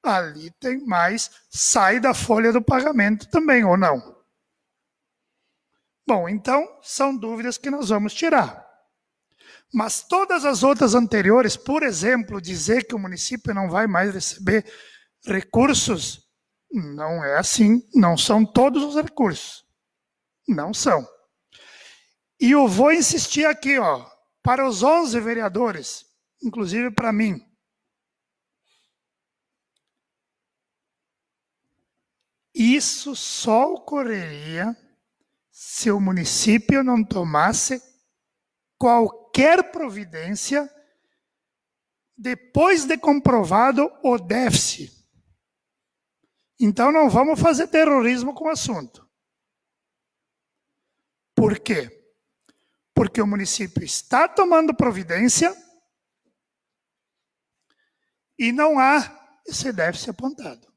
Ali tem mais, sai da folha do pagamento também, ou não? Bom, então, são dúvidas que nós vamos tirar. Mas todas as outras anteriores, por exemplo, dizer que o município não vai mais receber recursos, não é assim, não são todos os recursos. Não são. E eu vou insistir aqui, ó, para os 11 vereadores, inclusive para mim. Isso só ocorreria se o município não tomasse qualquer providência depois de comprovado o déficit. Então não vamos fazer terrorismo com o assunto. Por quê? Porque o município está tomando providência e não há esse déficit apontado.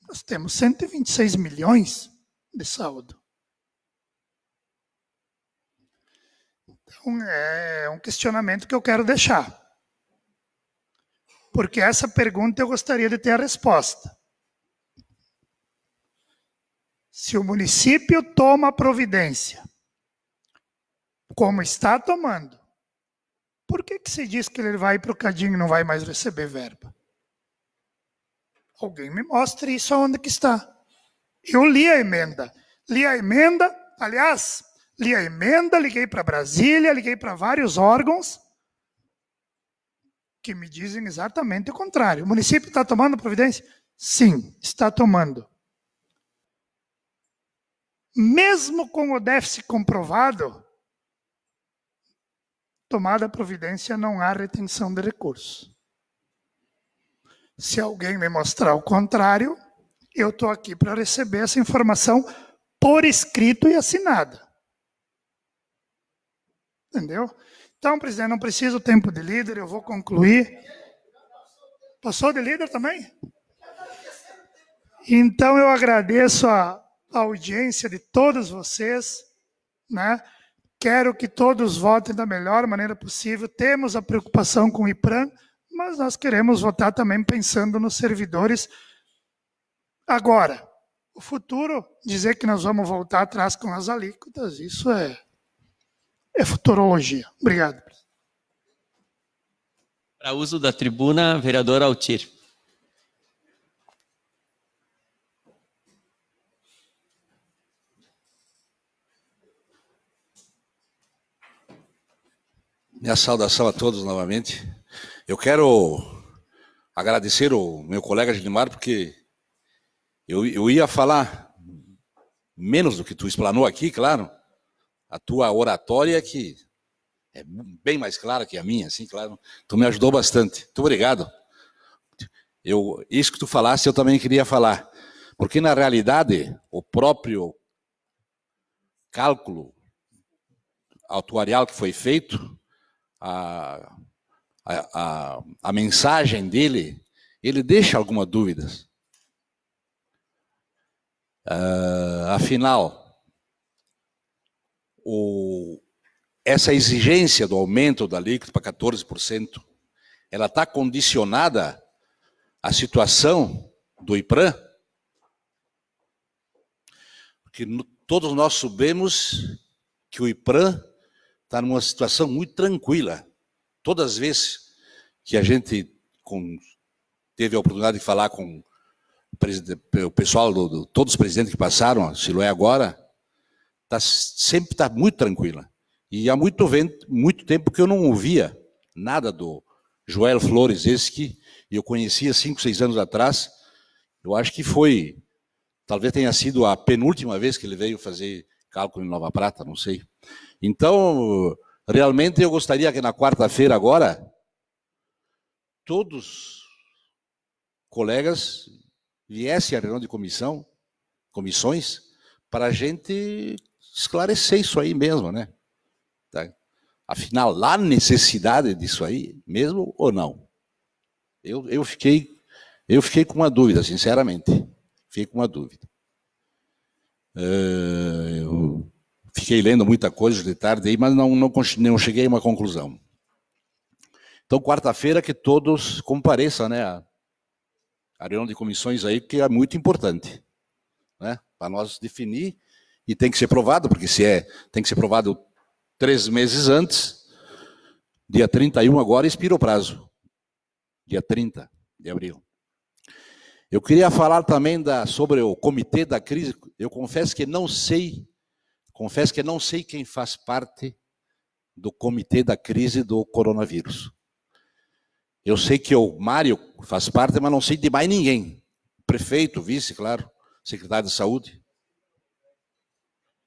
Nós temos 126 milhões de saldo. Então, é um questionamento que eu quero deixar. Porque essa pergunta eu gostaria de ter a resposta. Se o município toma providência, como está tomando, por que se diz que ele vai para o cadinho e não vai mais receber verba? Alguém me mostre isso aonde que está. Eu li a emenda. Aliás, li a emenda, liguei para Brasília, liguei para vários órgãos que me dizem exatamente o contrário. O município está tomando providência? Sim, está tomando. Mesmo com o déficit comprovado, tomada a providência, não há retenção de recursos. Se alguém me mostrar o contrário, eu estou aqui para receber essa informação por escrito e assinada. Entendeu? Então, presidente, não preciso tempo de líder, eu vou concluir. Passou de líder também? Então, eu agradeço a audiência de todos vocês, né? Quero que todos votem da melhor maneira possível. Temos a preocupação com o IPRAN, mas nós queremos votar também pensando nos servidores. Agora, o futuro, dizer que nós vamos voltar atrás com as alíquotas, isso é futurologia. Obrigado. Para uso da tribuna, vereador Altir. Minha saudação a todos novamente. Eu quero agradecer o meu colega Gilmar, porque eu ia falar menos do que tu explanou aqui, claro. A tua oratória que é bem mais clara que a minha, assim, claro. Tu me ajudou bastante. Muito obrigado. Isso que tu falaste, eu também queria falar. Porque, na realidade, o próprio cálculo atuarial que foi feito, a mensagem dele, ele deixa algumas dúvidas. Afinal, essa exigência do aumento da alíquota para 14%, ela está condicionada à situação do IPRAM? Porque todos nós sabemos que o IPRAM está numa situação muito tranquila. Todas as vezes que a gente teve a oportunidade de falar com o pessoal, todos os presidentes que passaram, a Siloé agora, sempre está muito tranquila. E há muito tempo que eu não ouvia nada do Joel Flores, esse que eu conhecia 5, 6 anos atrás. Eu acho que talvez tenha sido a penúltima vez que ele veio fazer cálculo em Nova Prata, não sei. Então, realmente eu gostaria que na quarta-feira agora, todos os colegas viessem à reunião de comissões, para a gente esclarecer isso aí mesmo, né? Tá? Afinal, há necessidade disso aí mesmo ou não? Eu fiquei com uma dúvida, sinceramente. Fiquei com uma dúvida. Eu fiquei lendo muita coisa de tarde aí, mas não cheguei a uma conclusão. Então, quarta-feira que todos compareçam, né, a reunião de comissões aí, que é muito importante, né, para nós definir, e tem que ser provado, porque tem que ser provado 3 meses antes, dia 31 agora expira o prazo, dia 30 de abril. Eu queria falar também sobre o comitê da crise. Eu confesso que não sei quem faz parte do comitê da crise do coronavírus. Eu sei que o Mário faz parte, mas não sei de mais ninguém. Prefeito, vice, claro, secretário de saúde.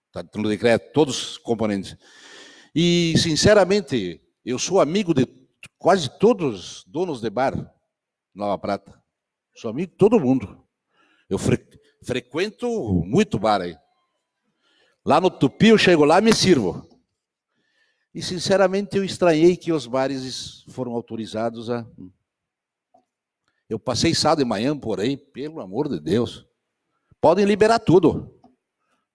Está no decreto, todos os componentes. E, sinceramente, eu sou amigo de quase todos os donos de bar Nova Prata. Sou amigo de todo mundo. Eu frequento muito bar aí. Lá no Tupi eu chego lá e me sirvo. E sinceramente eu estranhei que os bares foram autorizados a... Eu passei sábado de manhã por aí, pelo amor de Deus. Podem liberar tudo.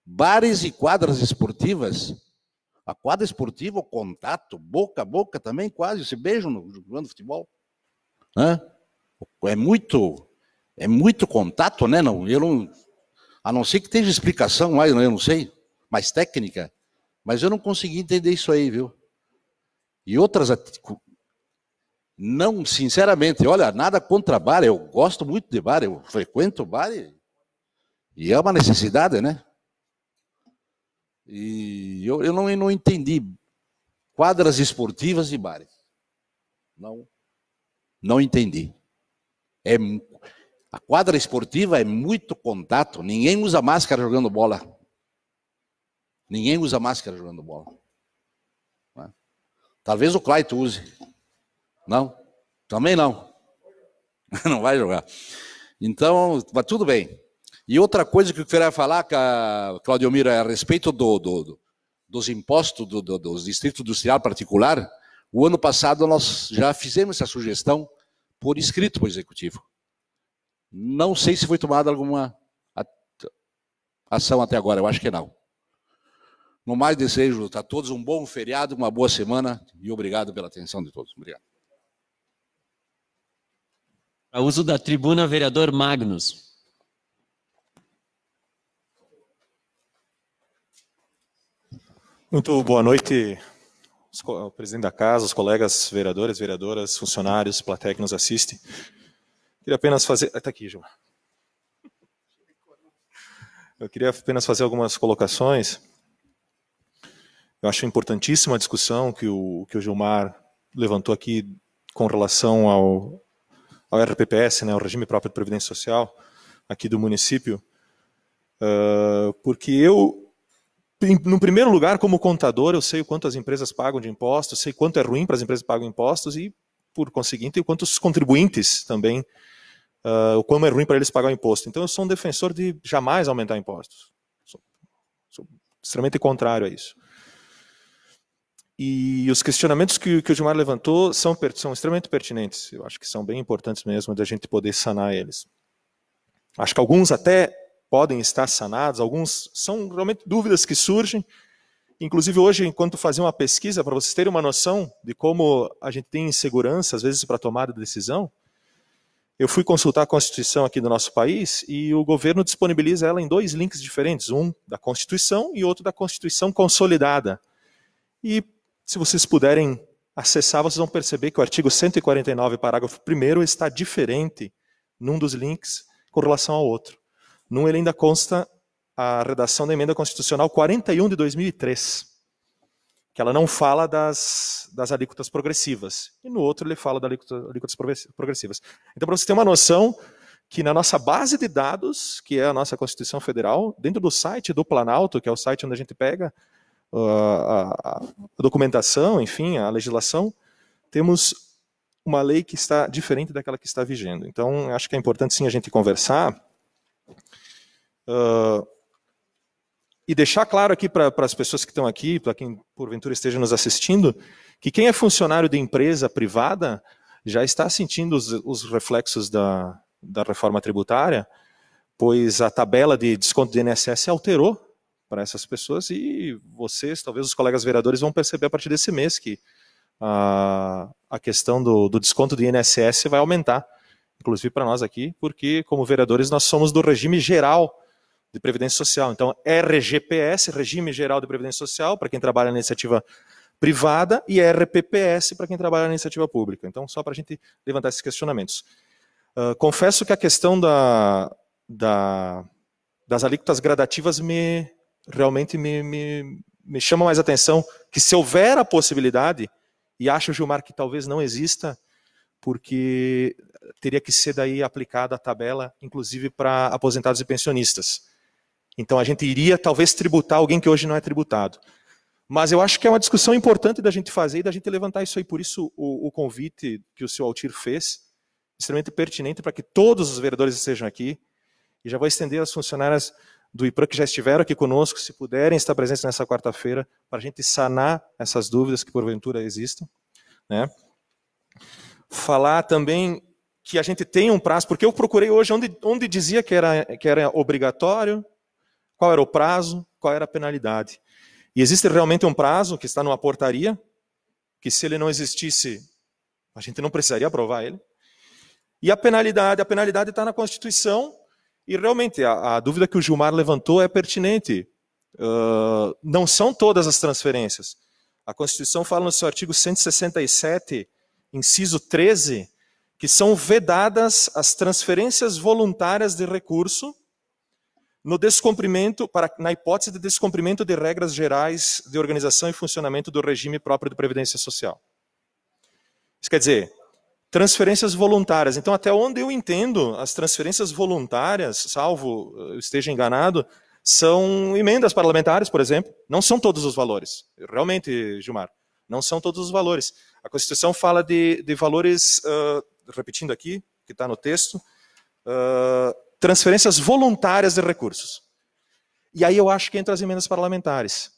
Bares e quadras esportivas. A quadra esportiva, o contato, boca a boca também, quase, se beijam jogando futebol. É muito contato, né? A não ser que tenha explicação mais, eu não sei, mais técnica, mas eu não consegui entender isso aí, viu? E outras, não, sinceramente, olha, nada contra bar, eu gosto muito de bar, eu frequento bar e é uma necessidade, né? E eu não entendi quadras esportivas e bares. Não entendi. A quadra esportiva é muito contato. Ninguém usa máscara jogando bola. Ninguém usa máscara jogando bola. Talvez o Claito use. Não? Também não. Não vai jogar. Então, mas tudo bem. E outra coisa que eu queria falar, Claudio Miro, é a respeito dos impostos dos distritos industrial particular. O ano passado nós já fizemos essa sugestão por escrito para o Executivo. Não sei se foi tomada alguma ação até agora, eu acho que não. No mais, desejo a todos um bom feriado, uma boa semana e obrigado pela atenção de todos. Obrigado. Para uso da tribuna, vereador Magnus. Muito boa noite, o presidente da casa, os colegas vereadores, vereadoras, funcionários, plateia que nos assiste. Queria apenas fazer... Está aqui, João. Eu queria apenas fazer algumas colocações. Eu acho importantíssima a discussão que o Gilmar levantou aqui com relação ao RPPS, né, o Regime Próprio de Previdência Social, aqui do município, porque eu, no primeiro lugar, como contador, eu sei o quanto as empresas pagam de impostos, sei quanto é ruim para as empresas que pagam impostos e, por conseguinte, o quanto os contribuintes também, o quão é ruim para eles pagar o imposto. Então, eu sou um defensor de jamais aumentar impostos. Sou extremamente contrário a isso. E os questionamentos que o Gilmar levantou são extremamente pertinentes. Eu acho que são bem importantes mesmo da gente poder sanar eles. Acho que alguns até podem estar sanados, alguns são realmente dúvidas que surgem. Inclusive hoje, enquanto fazia uma pesquisa, para vocês terem uma noção de como a gente tem insegurança, às vezes, para a tomada de decisão, eu fui consultar a Constituição aqui do nosso país e o governo disponibiliza ela em 2 links diferentes, um da Constituição e outro da Constituição consolidada. E se vocês puderem acessar, vocês vão perceber que o artigo 149, parágrafo 1º, está diferente num dos links com relação ao outro. Num ele ainda consta a redação da emenda constitucional 41 de 2003, que ela não fala das alíquotas progressivas. E no outro ele fala das alíquotas progressivas. Então, para você ter uma noção que na nossa base de dados, que é a nossa Constituição Federal, dentro do site do Planalto, que é o site onde a gente pega a documentação, enfim, a legislação, temos uma lei que está diferente daquela que está vigendo. Então, acho que é importante sim a gente conversar e deixar claro aqui para as pessoas que estão aqui, para quem porventura esteja nos assistindo, que quem é funcionário de empresa privada já está sentindo os reflexos da reforma tributária, pois a tabela de desconto de INSS alterou para essas pessoas e vocês, talvez os colegas vereadores, vão perceber a partir desse mês que a questão do desconto de INSS vai aumentar, inclusive para nós aqui, porque como vereadores nós somos do regime geral de Previdência Social. Então, RGPS, Regime Geral de Previdência Social, para quem trabalha na iniciativa privada, e RPPS para quem trabalha na iniciativa pública. Então, só para a gente levantar esses questionamentos. Confesso que a questão das alíquotas gradativas realmente me chama mais atenção, que se houver a possibilidade, e acho, Gilmar, que talvez não exista, porque teria que ser daí aplicada a tabela, inclusive para aposentados e pensionistas. Então a gente iria talvez tributar alguém que hoje não é tributado. Mas eu acho que é uma discussão importante da gente fazer e da gente levantar isso aí. Por isso o convite que o senhor Altir fez, extremamente pertinente para que todos os vereadores estejam aqui. E já vou estender às funcionárias do IPRAM que já estiveram aqui conosco, se puderem estar presentes nessa quarta-feira, para a gente sanar essas dúvidas que porventura existam, né? Falar também que a gente tem um prazo, porque eu procurei hoje onde dizia que era obrigatório, qual era o prazo, qual era a penalidade. E existe realmente um prazo que está numa portaria, que se ele não existisse, a gente não precisaria aprovar ele. E a penalidade está na Constituição, e realmente a dúvida que o Gilmar levantou é pertinente. Não são todas as transferências. A Constituição fala no seu artigo 167, inciso 13, que são vedadas as transferências voluntárias de recurso no descumprimento, na hipótese de descumprimento de regras gerais de organização e funcionamento do regime próprio de previdência social. Isso quer dizer, transferências voluntárias. Então, até onde eu entendo, as transferências voluntárias, salvo eu esteja enganado, são emendas parlamentares, por exemplo. Não são todos os valores. Realmente, Gilmar, não são todos os valores. A Constituição fala de valores, repetindo aqui, que está no texto, transferências voluntárias de recursos. E aí eu acho que entra as emendas parlamentares.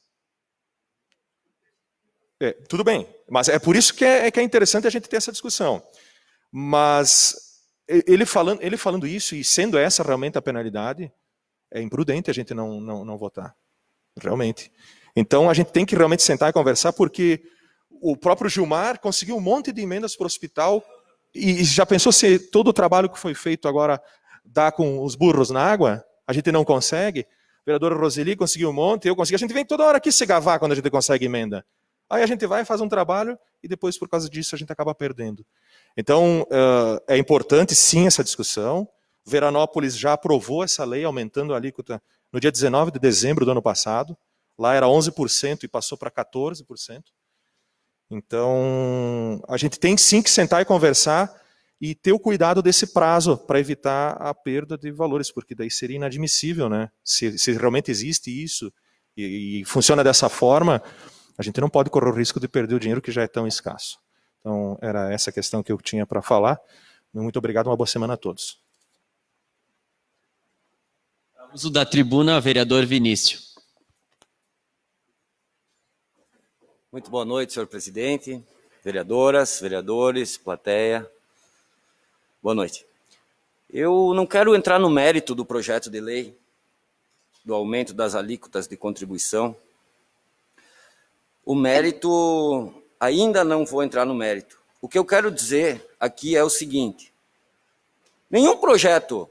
Tudo bem, mas é por isso que é interessante a gente ter essa discussão. Mas ele falando isso, e sendo essa realmente a penalidade, é imprudente a gente não votar. Realmente. Então a gente tem que realmente sentar e conversar, porque o próprio Gilmar conseguiu um monte de emendas para o hospital, e já pensou se todo o trabalho que foi feito agora dá com os burros na água? A gente não consegue. A vereadora Roseli conseguiu um monte, eu consegui. A gente vem toda hora aqui se gavar quando a gente consegue emenda. Aí a gente vai, faz um trabalho e depois, por causa disso, a gente acaba perdendo. Então, é importante, sim, essa discussão. Veranópolis já aprovou essa lei, aumentando a alíquota no dia 19 de dezembro do ano passado, Lá era 11% e passou para 14%. Então, a gente tem sim que sentar e conversar e ter o cuidado desse prazo para evitar a perda de valores, porque daí seria inadmissível, né? Se realmente existe isso e funciona dessa forma, a gente não pode correr o risco de perder o dinheiro que já é tão escasso. Então, era essa questão que eu tinha para falar. Muito obrigado, uma boa semana a todos. Uso da tribuna, vereador Vinícius. Muito boa noite, senhor presidente, vereadoras, vereadores, plateia. Boa noite. Eu não quero entrar no mérito do projeto de lei, do aumento das alíquotas de contribuição. O mérito, ainda não vou entrar no mérito. O que eu quero dizer aqui é o seguinte: nenhum projeto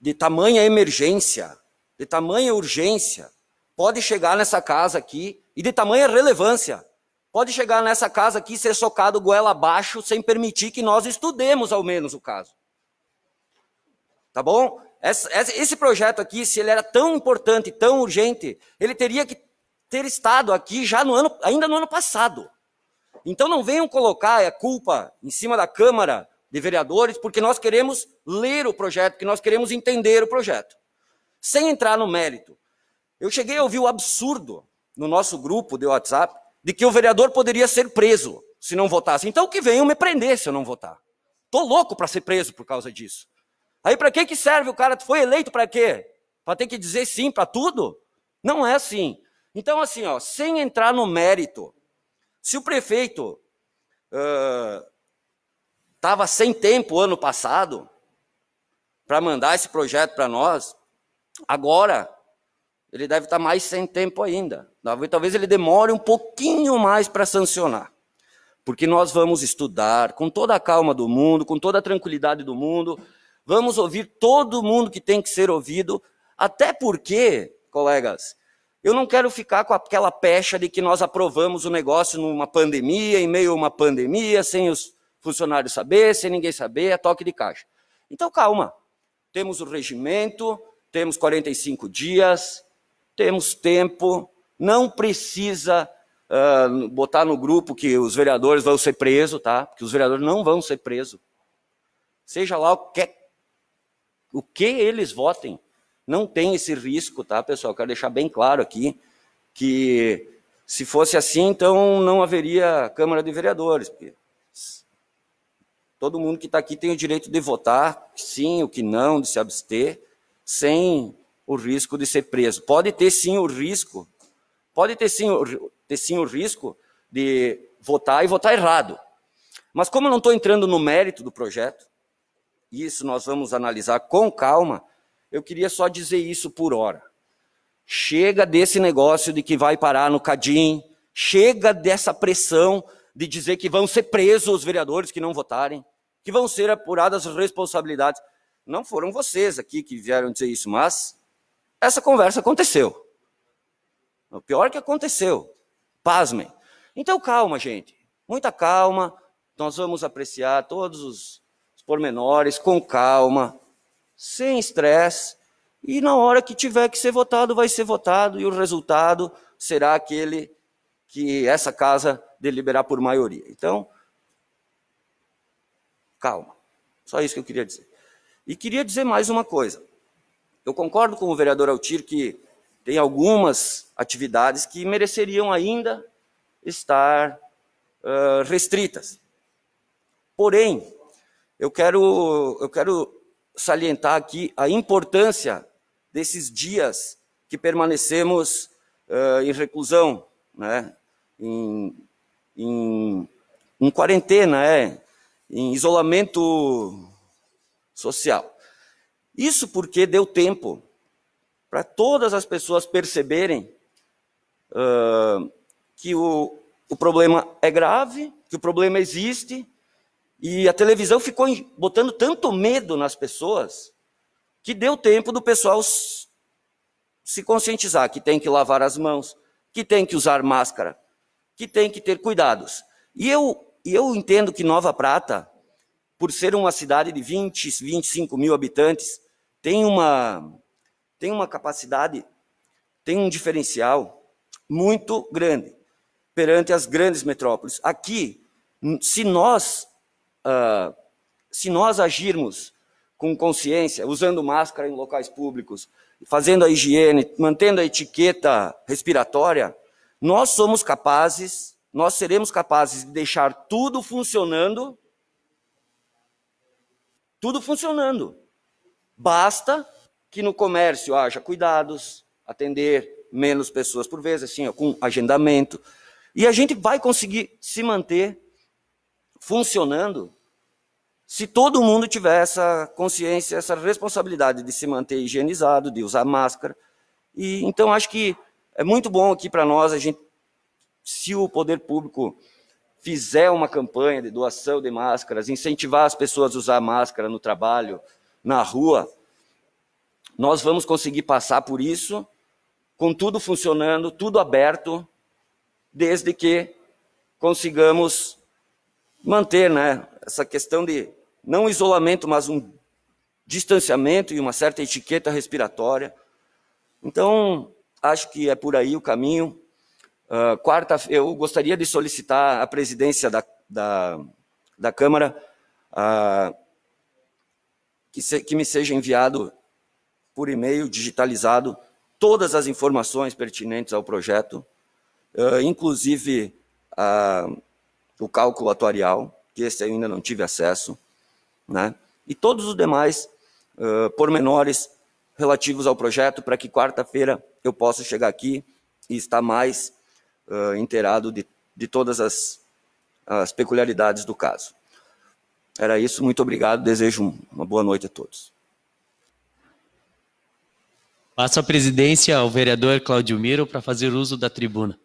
de tamanha emergência, de tamanha urgência, pode chegar nessa casa aqui, e de tamanha relevância, pode chegar nessa casa aqui e ser socado goela abaixo sem permitir que nós estudemos ao menos o caso. Tá bom? Esse projeto aqui, se ele era tão importante, tão urgente, ele teria que ter estado aqui já ainda no ano passado. Então não venham colocar a culpa em cima da Câmara de Vereadores, porque nós queremos ler o projeto, que nós queremos entender o projeto. Sem entrar no mérito. Eu cheguei a ouvir o absurdo no nosso grupo de WhatsApp de que o vereador poderia ser preso se não votasse. Então que venham me prender se eu não votar. Tô louco para ser preso por causa disso. Aí para que serve o cara? Foi eleito para quê? Para ter que dizer sim para tudo? Não é assim. Então assim, ó, sem entrar no mérito, se o prefeito estava sem tempo ano passado para mandar esse projeto para nós, agora ele deve estar mais sem tempo ainda. Talvez ele demore um pouquinho mais para sancionar. Porque nós vamos estudar com toda a calma do mundo, com toda a tranquilidade do mundo, vamos ouvir todo mundo que tem que ser ouvido, até porque, colegas, eu não quero ficar com aquela pecha de que nós aprovamos o negócio numa pandemia, em meio a uma pandemia, sem os funcionários saber, sem ninguém saber, a toque de caixa. Então, calma. Temos o regimento, temos 45 dias, temos tempo, não precisa botar no grupo que os vereadores vão ser presos, tá? Porque os vereadores não vão ser presos. Seja lá o que eles votem, não tem esse risco, tá, pessoal? Quero deixar bem claro aqui que se fosse assim, então não haveria Câmara de Vereadores, porque todo mundo que está aqui tem o direito de votar, sim, o que não, de se abster, sem o risco de ser preso. Pode ter sim o risco, o risco de votar e votar errado. Mas como eu não estou entrando no mérito do projeto, isso nós vamos analisar com calma, eu queria só dizer isso por hora. Chega desse negócio de que vai parar no Cadim, chega dessa pressão de dizer que vão ser presos os vereadores que não votarem, que vão ser apuradas as responsabilidades. Não foram vocês aqui que vieram dizer isso, mas essa conversa aconteceu. O pior é que aconteceu. Pasmem. Então calma, gente. Muita calma. Nós vamos apreciar todos os pormenores com calma, sem estresse, e na hora que tiver que ser votado, vai ser votado, e o resultado será aquele que essa casa deliberar por maioria. Então, calma. Só isso que eu queria dizer. E queria dizer mais uma coisa. Eu concordo com o vereador Altir que tem algumas atividades que mereceriam ainda estar restritas. Porém, eu quero salientar aqui a importância desses dias que permanecemos em reclusão, né? em quarentena, em isolamento social. Isso porque deu tempo para todas as pessoas perceberem que o problema é grave, que o problema existe, e a televisão ficou botando tanto medo nas pessoas que deu tempo do pessoal se conscientizar que tem que lavar as mãos, que tem que usar máscara, que tem que ter cuidados. E eu entendo que Nova Prata, por ser uma cidade de 25 mil habitantes, tem uma capacidade tem um diferencial muito grande perante as grandes metrópoles. Aqui, se nós agirmos com consciência, usando máscara em locais públicos, fazendo a higiene, mantendo a etiqueta respiratória, nós seremos capazes de deixar tudo funcionando. Basta que no comércio haja cuidados, atender menos pessoas por vez, assim, com agendamento, e a gente vai conseguir se manter funcionando se todo mundo tiver essa consciência, essa responsabilidade de se manter higienizado, de usar máscara. E então acho que é muito bom aqui para nós, se o poder público fizer uma campanha de doação de máscaras, incentivar as pessoas a usar máscara no trabalho, na rua, nós vamos conseguir passar por isso, com tudo funcionando, tudo aberto, desde que consigamos manter, né, essa questão de não isolamento, mas um distanciamento e uma certa etiqueta respiratória. Então, acho que é por aí o caminho. Eu gostaria de solicitar à presidência da Câmara que me seja enviado por e-mail digitalizado todas as informações pertinentes ao projeto, inclusive o cálculo atuarial, que esse eu ainda não tive acesso, né? E todos os demais pormenores relativos ao projeto, para que quarta-feira eu possa chegar aqui e estar mais inteirado de todas as peculiaridades do caso. Era isso, muito obrigado, desejo uma boa noite a todos. Passo a presidência ao vereador Claudio Miro para fazer uso da tribuna.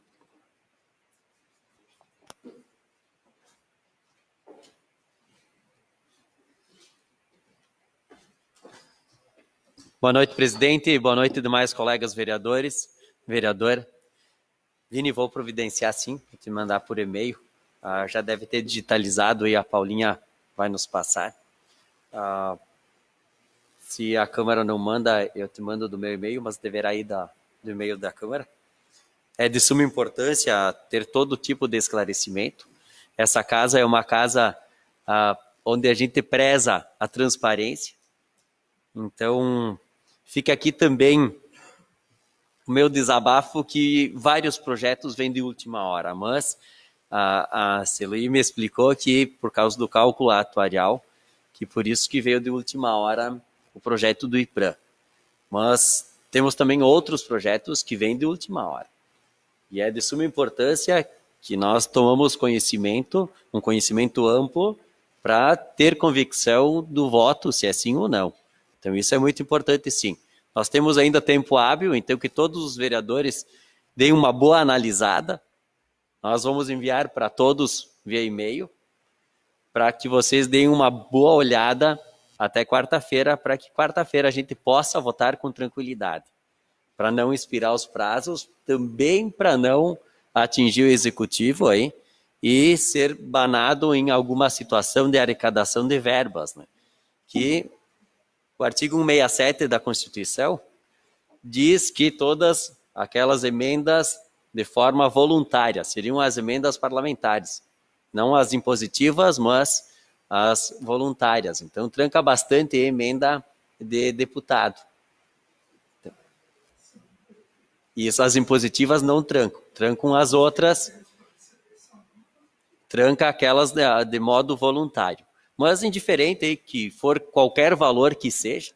Boa noite, presidente. Boa noite, demais colegas vereadores. Vereadora. Vini, vou providenciar sim, vou te mandar por e-mail. Já deve ter digitalizado e a Paulinha vai nos passar. Se a Câmara não manda, eu te mando do meu e-mail, mas deverá ir do e-mail da Câmara. É de suma importância ter todo tipo de esclarecimento. Essa casa é uma casa onde a gente preza a transparência. Então, fica aqui também o meu desabafo, que vários projetos vêm de última hora, mas a Celui me explicou que por causa do cálculo atuarial, que por isso que veio de última hora o projeto do IPRAM. Mas temos também outros projetos que vêm de última hora. E é de suma importância que nós tomamos conhecimento, um conhecimento amplo, para ter convicção do voto, se é sim ou não. Então isso é muito importante, sim. Nós temos ainda tempo hábil, então que todos os vereadores deem uma boa analisada. Nós vamos enviar para todos via e-mail, para que vocês deem uma boa olhada até quarta-feira, para que quarta-feira a gente possa votar com tranquilidade. Para não expirar os prazos, também para não atingir o executivo aí e ser banado em alguma situação de arrecadação de verbas, né? Que o artigo 167 da Constituição diz que todas aquelas emendas de forma voluntária seriam as emendas parlamentares, não as impositivas, mas as voluntárias. Então, tranca bastante a emenda de deputado. E as impositivas não trancam. Trancam as outras, tranca aquelas de modo voluntário. Mas indiferente aí, que for qualquer valor que seja,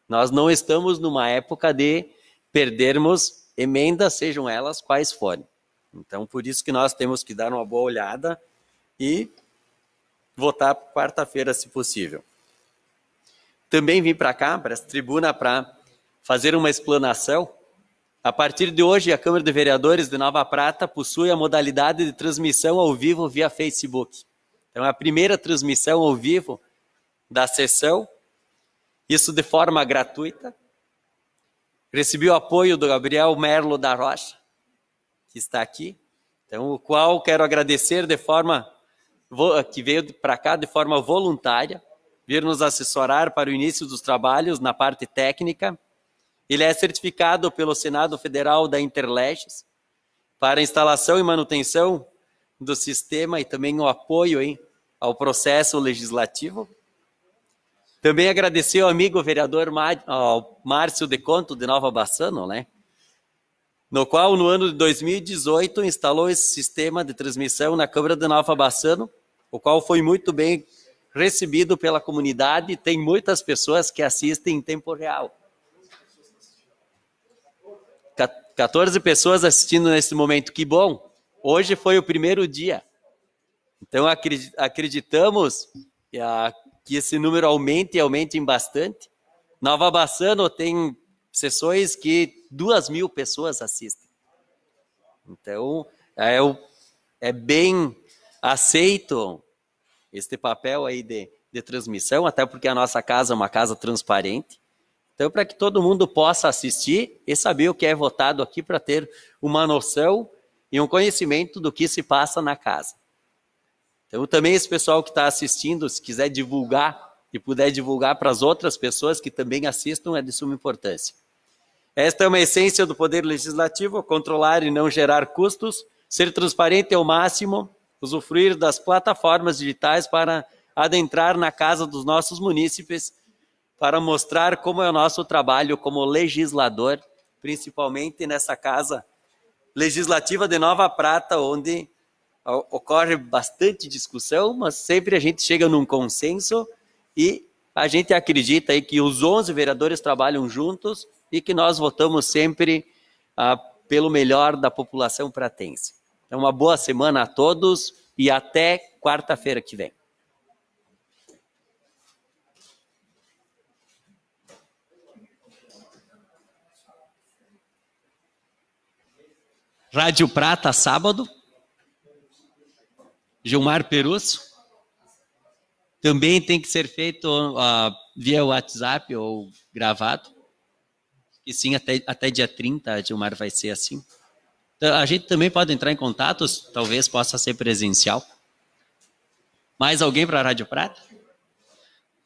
nós não estamos numa época de perdermos emendas, sejam elas quais forem. Então, por isso que nós temos que dar uma boa olhada e votar quarta-feira, se possível. Também vim para cá, para essa tribuna, para fazer uma explanação. A partir de hoje, a Câmara de Vereadores de Nova Prata possui a modalidade de transmissão ao vivo via Facebook. Então, a primeira transmissão ao vivo da sessão, isso de forma gratuita. Recebi o apoio do Gabriel Merlo da Rocha, que está aqui, então, o qual quero agradecer de forma, que veio para cá de forma voluntária, vir nos assessorar para o início dos trabalhos na parte técnica, Ele é certificado pelo Senado Federal da Interleges para instalação e manutenção do sistema e também o apoio ao processo legislativo. Também agradecer ao amigo vereador Márcio de Conto, de Nova Bassano, né? No qual, no ano de 2018, instalou esse sistema de transmissão na Câmara de Nova Bassano, o qual foi muito bem recebido pela comunidade. Tem muitas pessoas que assistem em tempo real. 14 pessoas assistindo nesse momento, que bom! Hoje foi o primeiro dia. Então, acreditamos que esse número aumente bastante. Nova Bassano tem sessões que 2.000 pessoas assistem. Então, é bem aceito este papel aí de transmissão, até porque a nossa casa é uma casa transparente. Então, para que todo mundo possa assistir e saber o que é votado aqui, para ter uma noção e um conhecimento do que se passa na casa. Então, também esse pessoal que está assistindo, se quiser divulgar e puder divulgar para as outras pessoas que também assistam, é de suma importância. Esta é uma essência do Poder Legislativo: controlar e não gerar custos, ser transparente ao máximo, usufruir das plataformas digitais para adentrar na casa dos nossos munícipes, para mostrar como é o nosso trabalho como legislador, principalmente nessa casa legislativa de Nova Prata, onde ocorre bastante discussão, mas sempre a gente chega num consenso e a gente acredita aí que os 11 vereadores trabalham juntos e que nós votamos sempre pelo melhor da população pratense. Então, uma boa semana a todos e até quarta-feira que vem. Rádio Prata, sábado. Gilmar Perusso. Também tem que ser feito via WhatsApp ou gravado. E sim, até dia 30, Gilmar, vai ser assim. Então, a gente também pode entrar em contato, talvez possa ser presencial. Mais alguém para a Rádio Prata?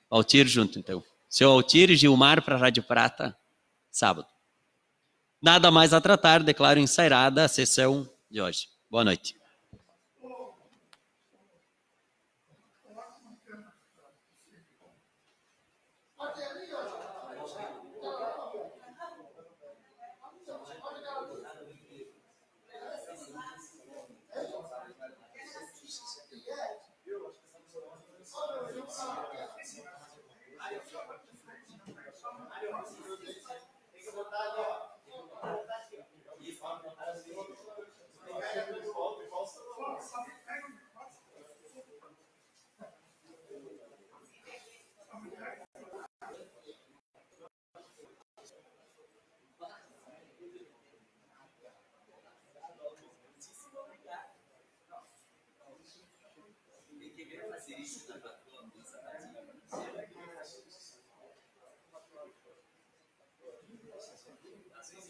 Altir junto, então. Seu Altir e Gilmar para a Rádio Prata, sábado. Nada mais a tratar, declaro encerrada a sessão de hoje. Boa noite. Às vezes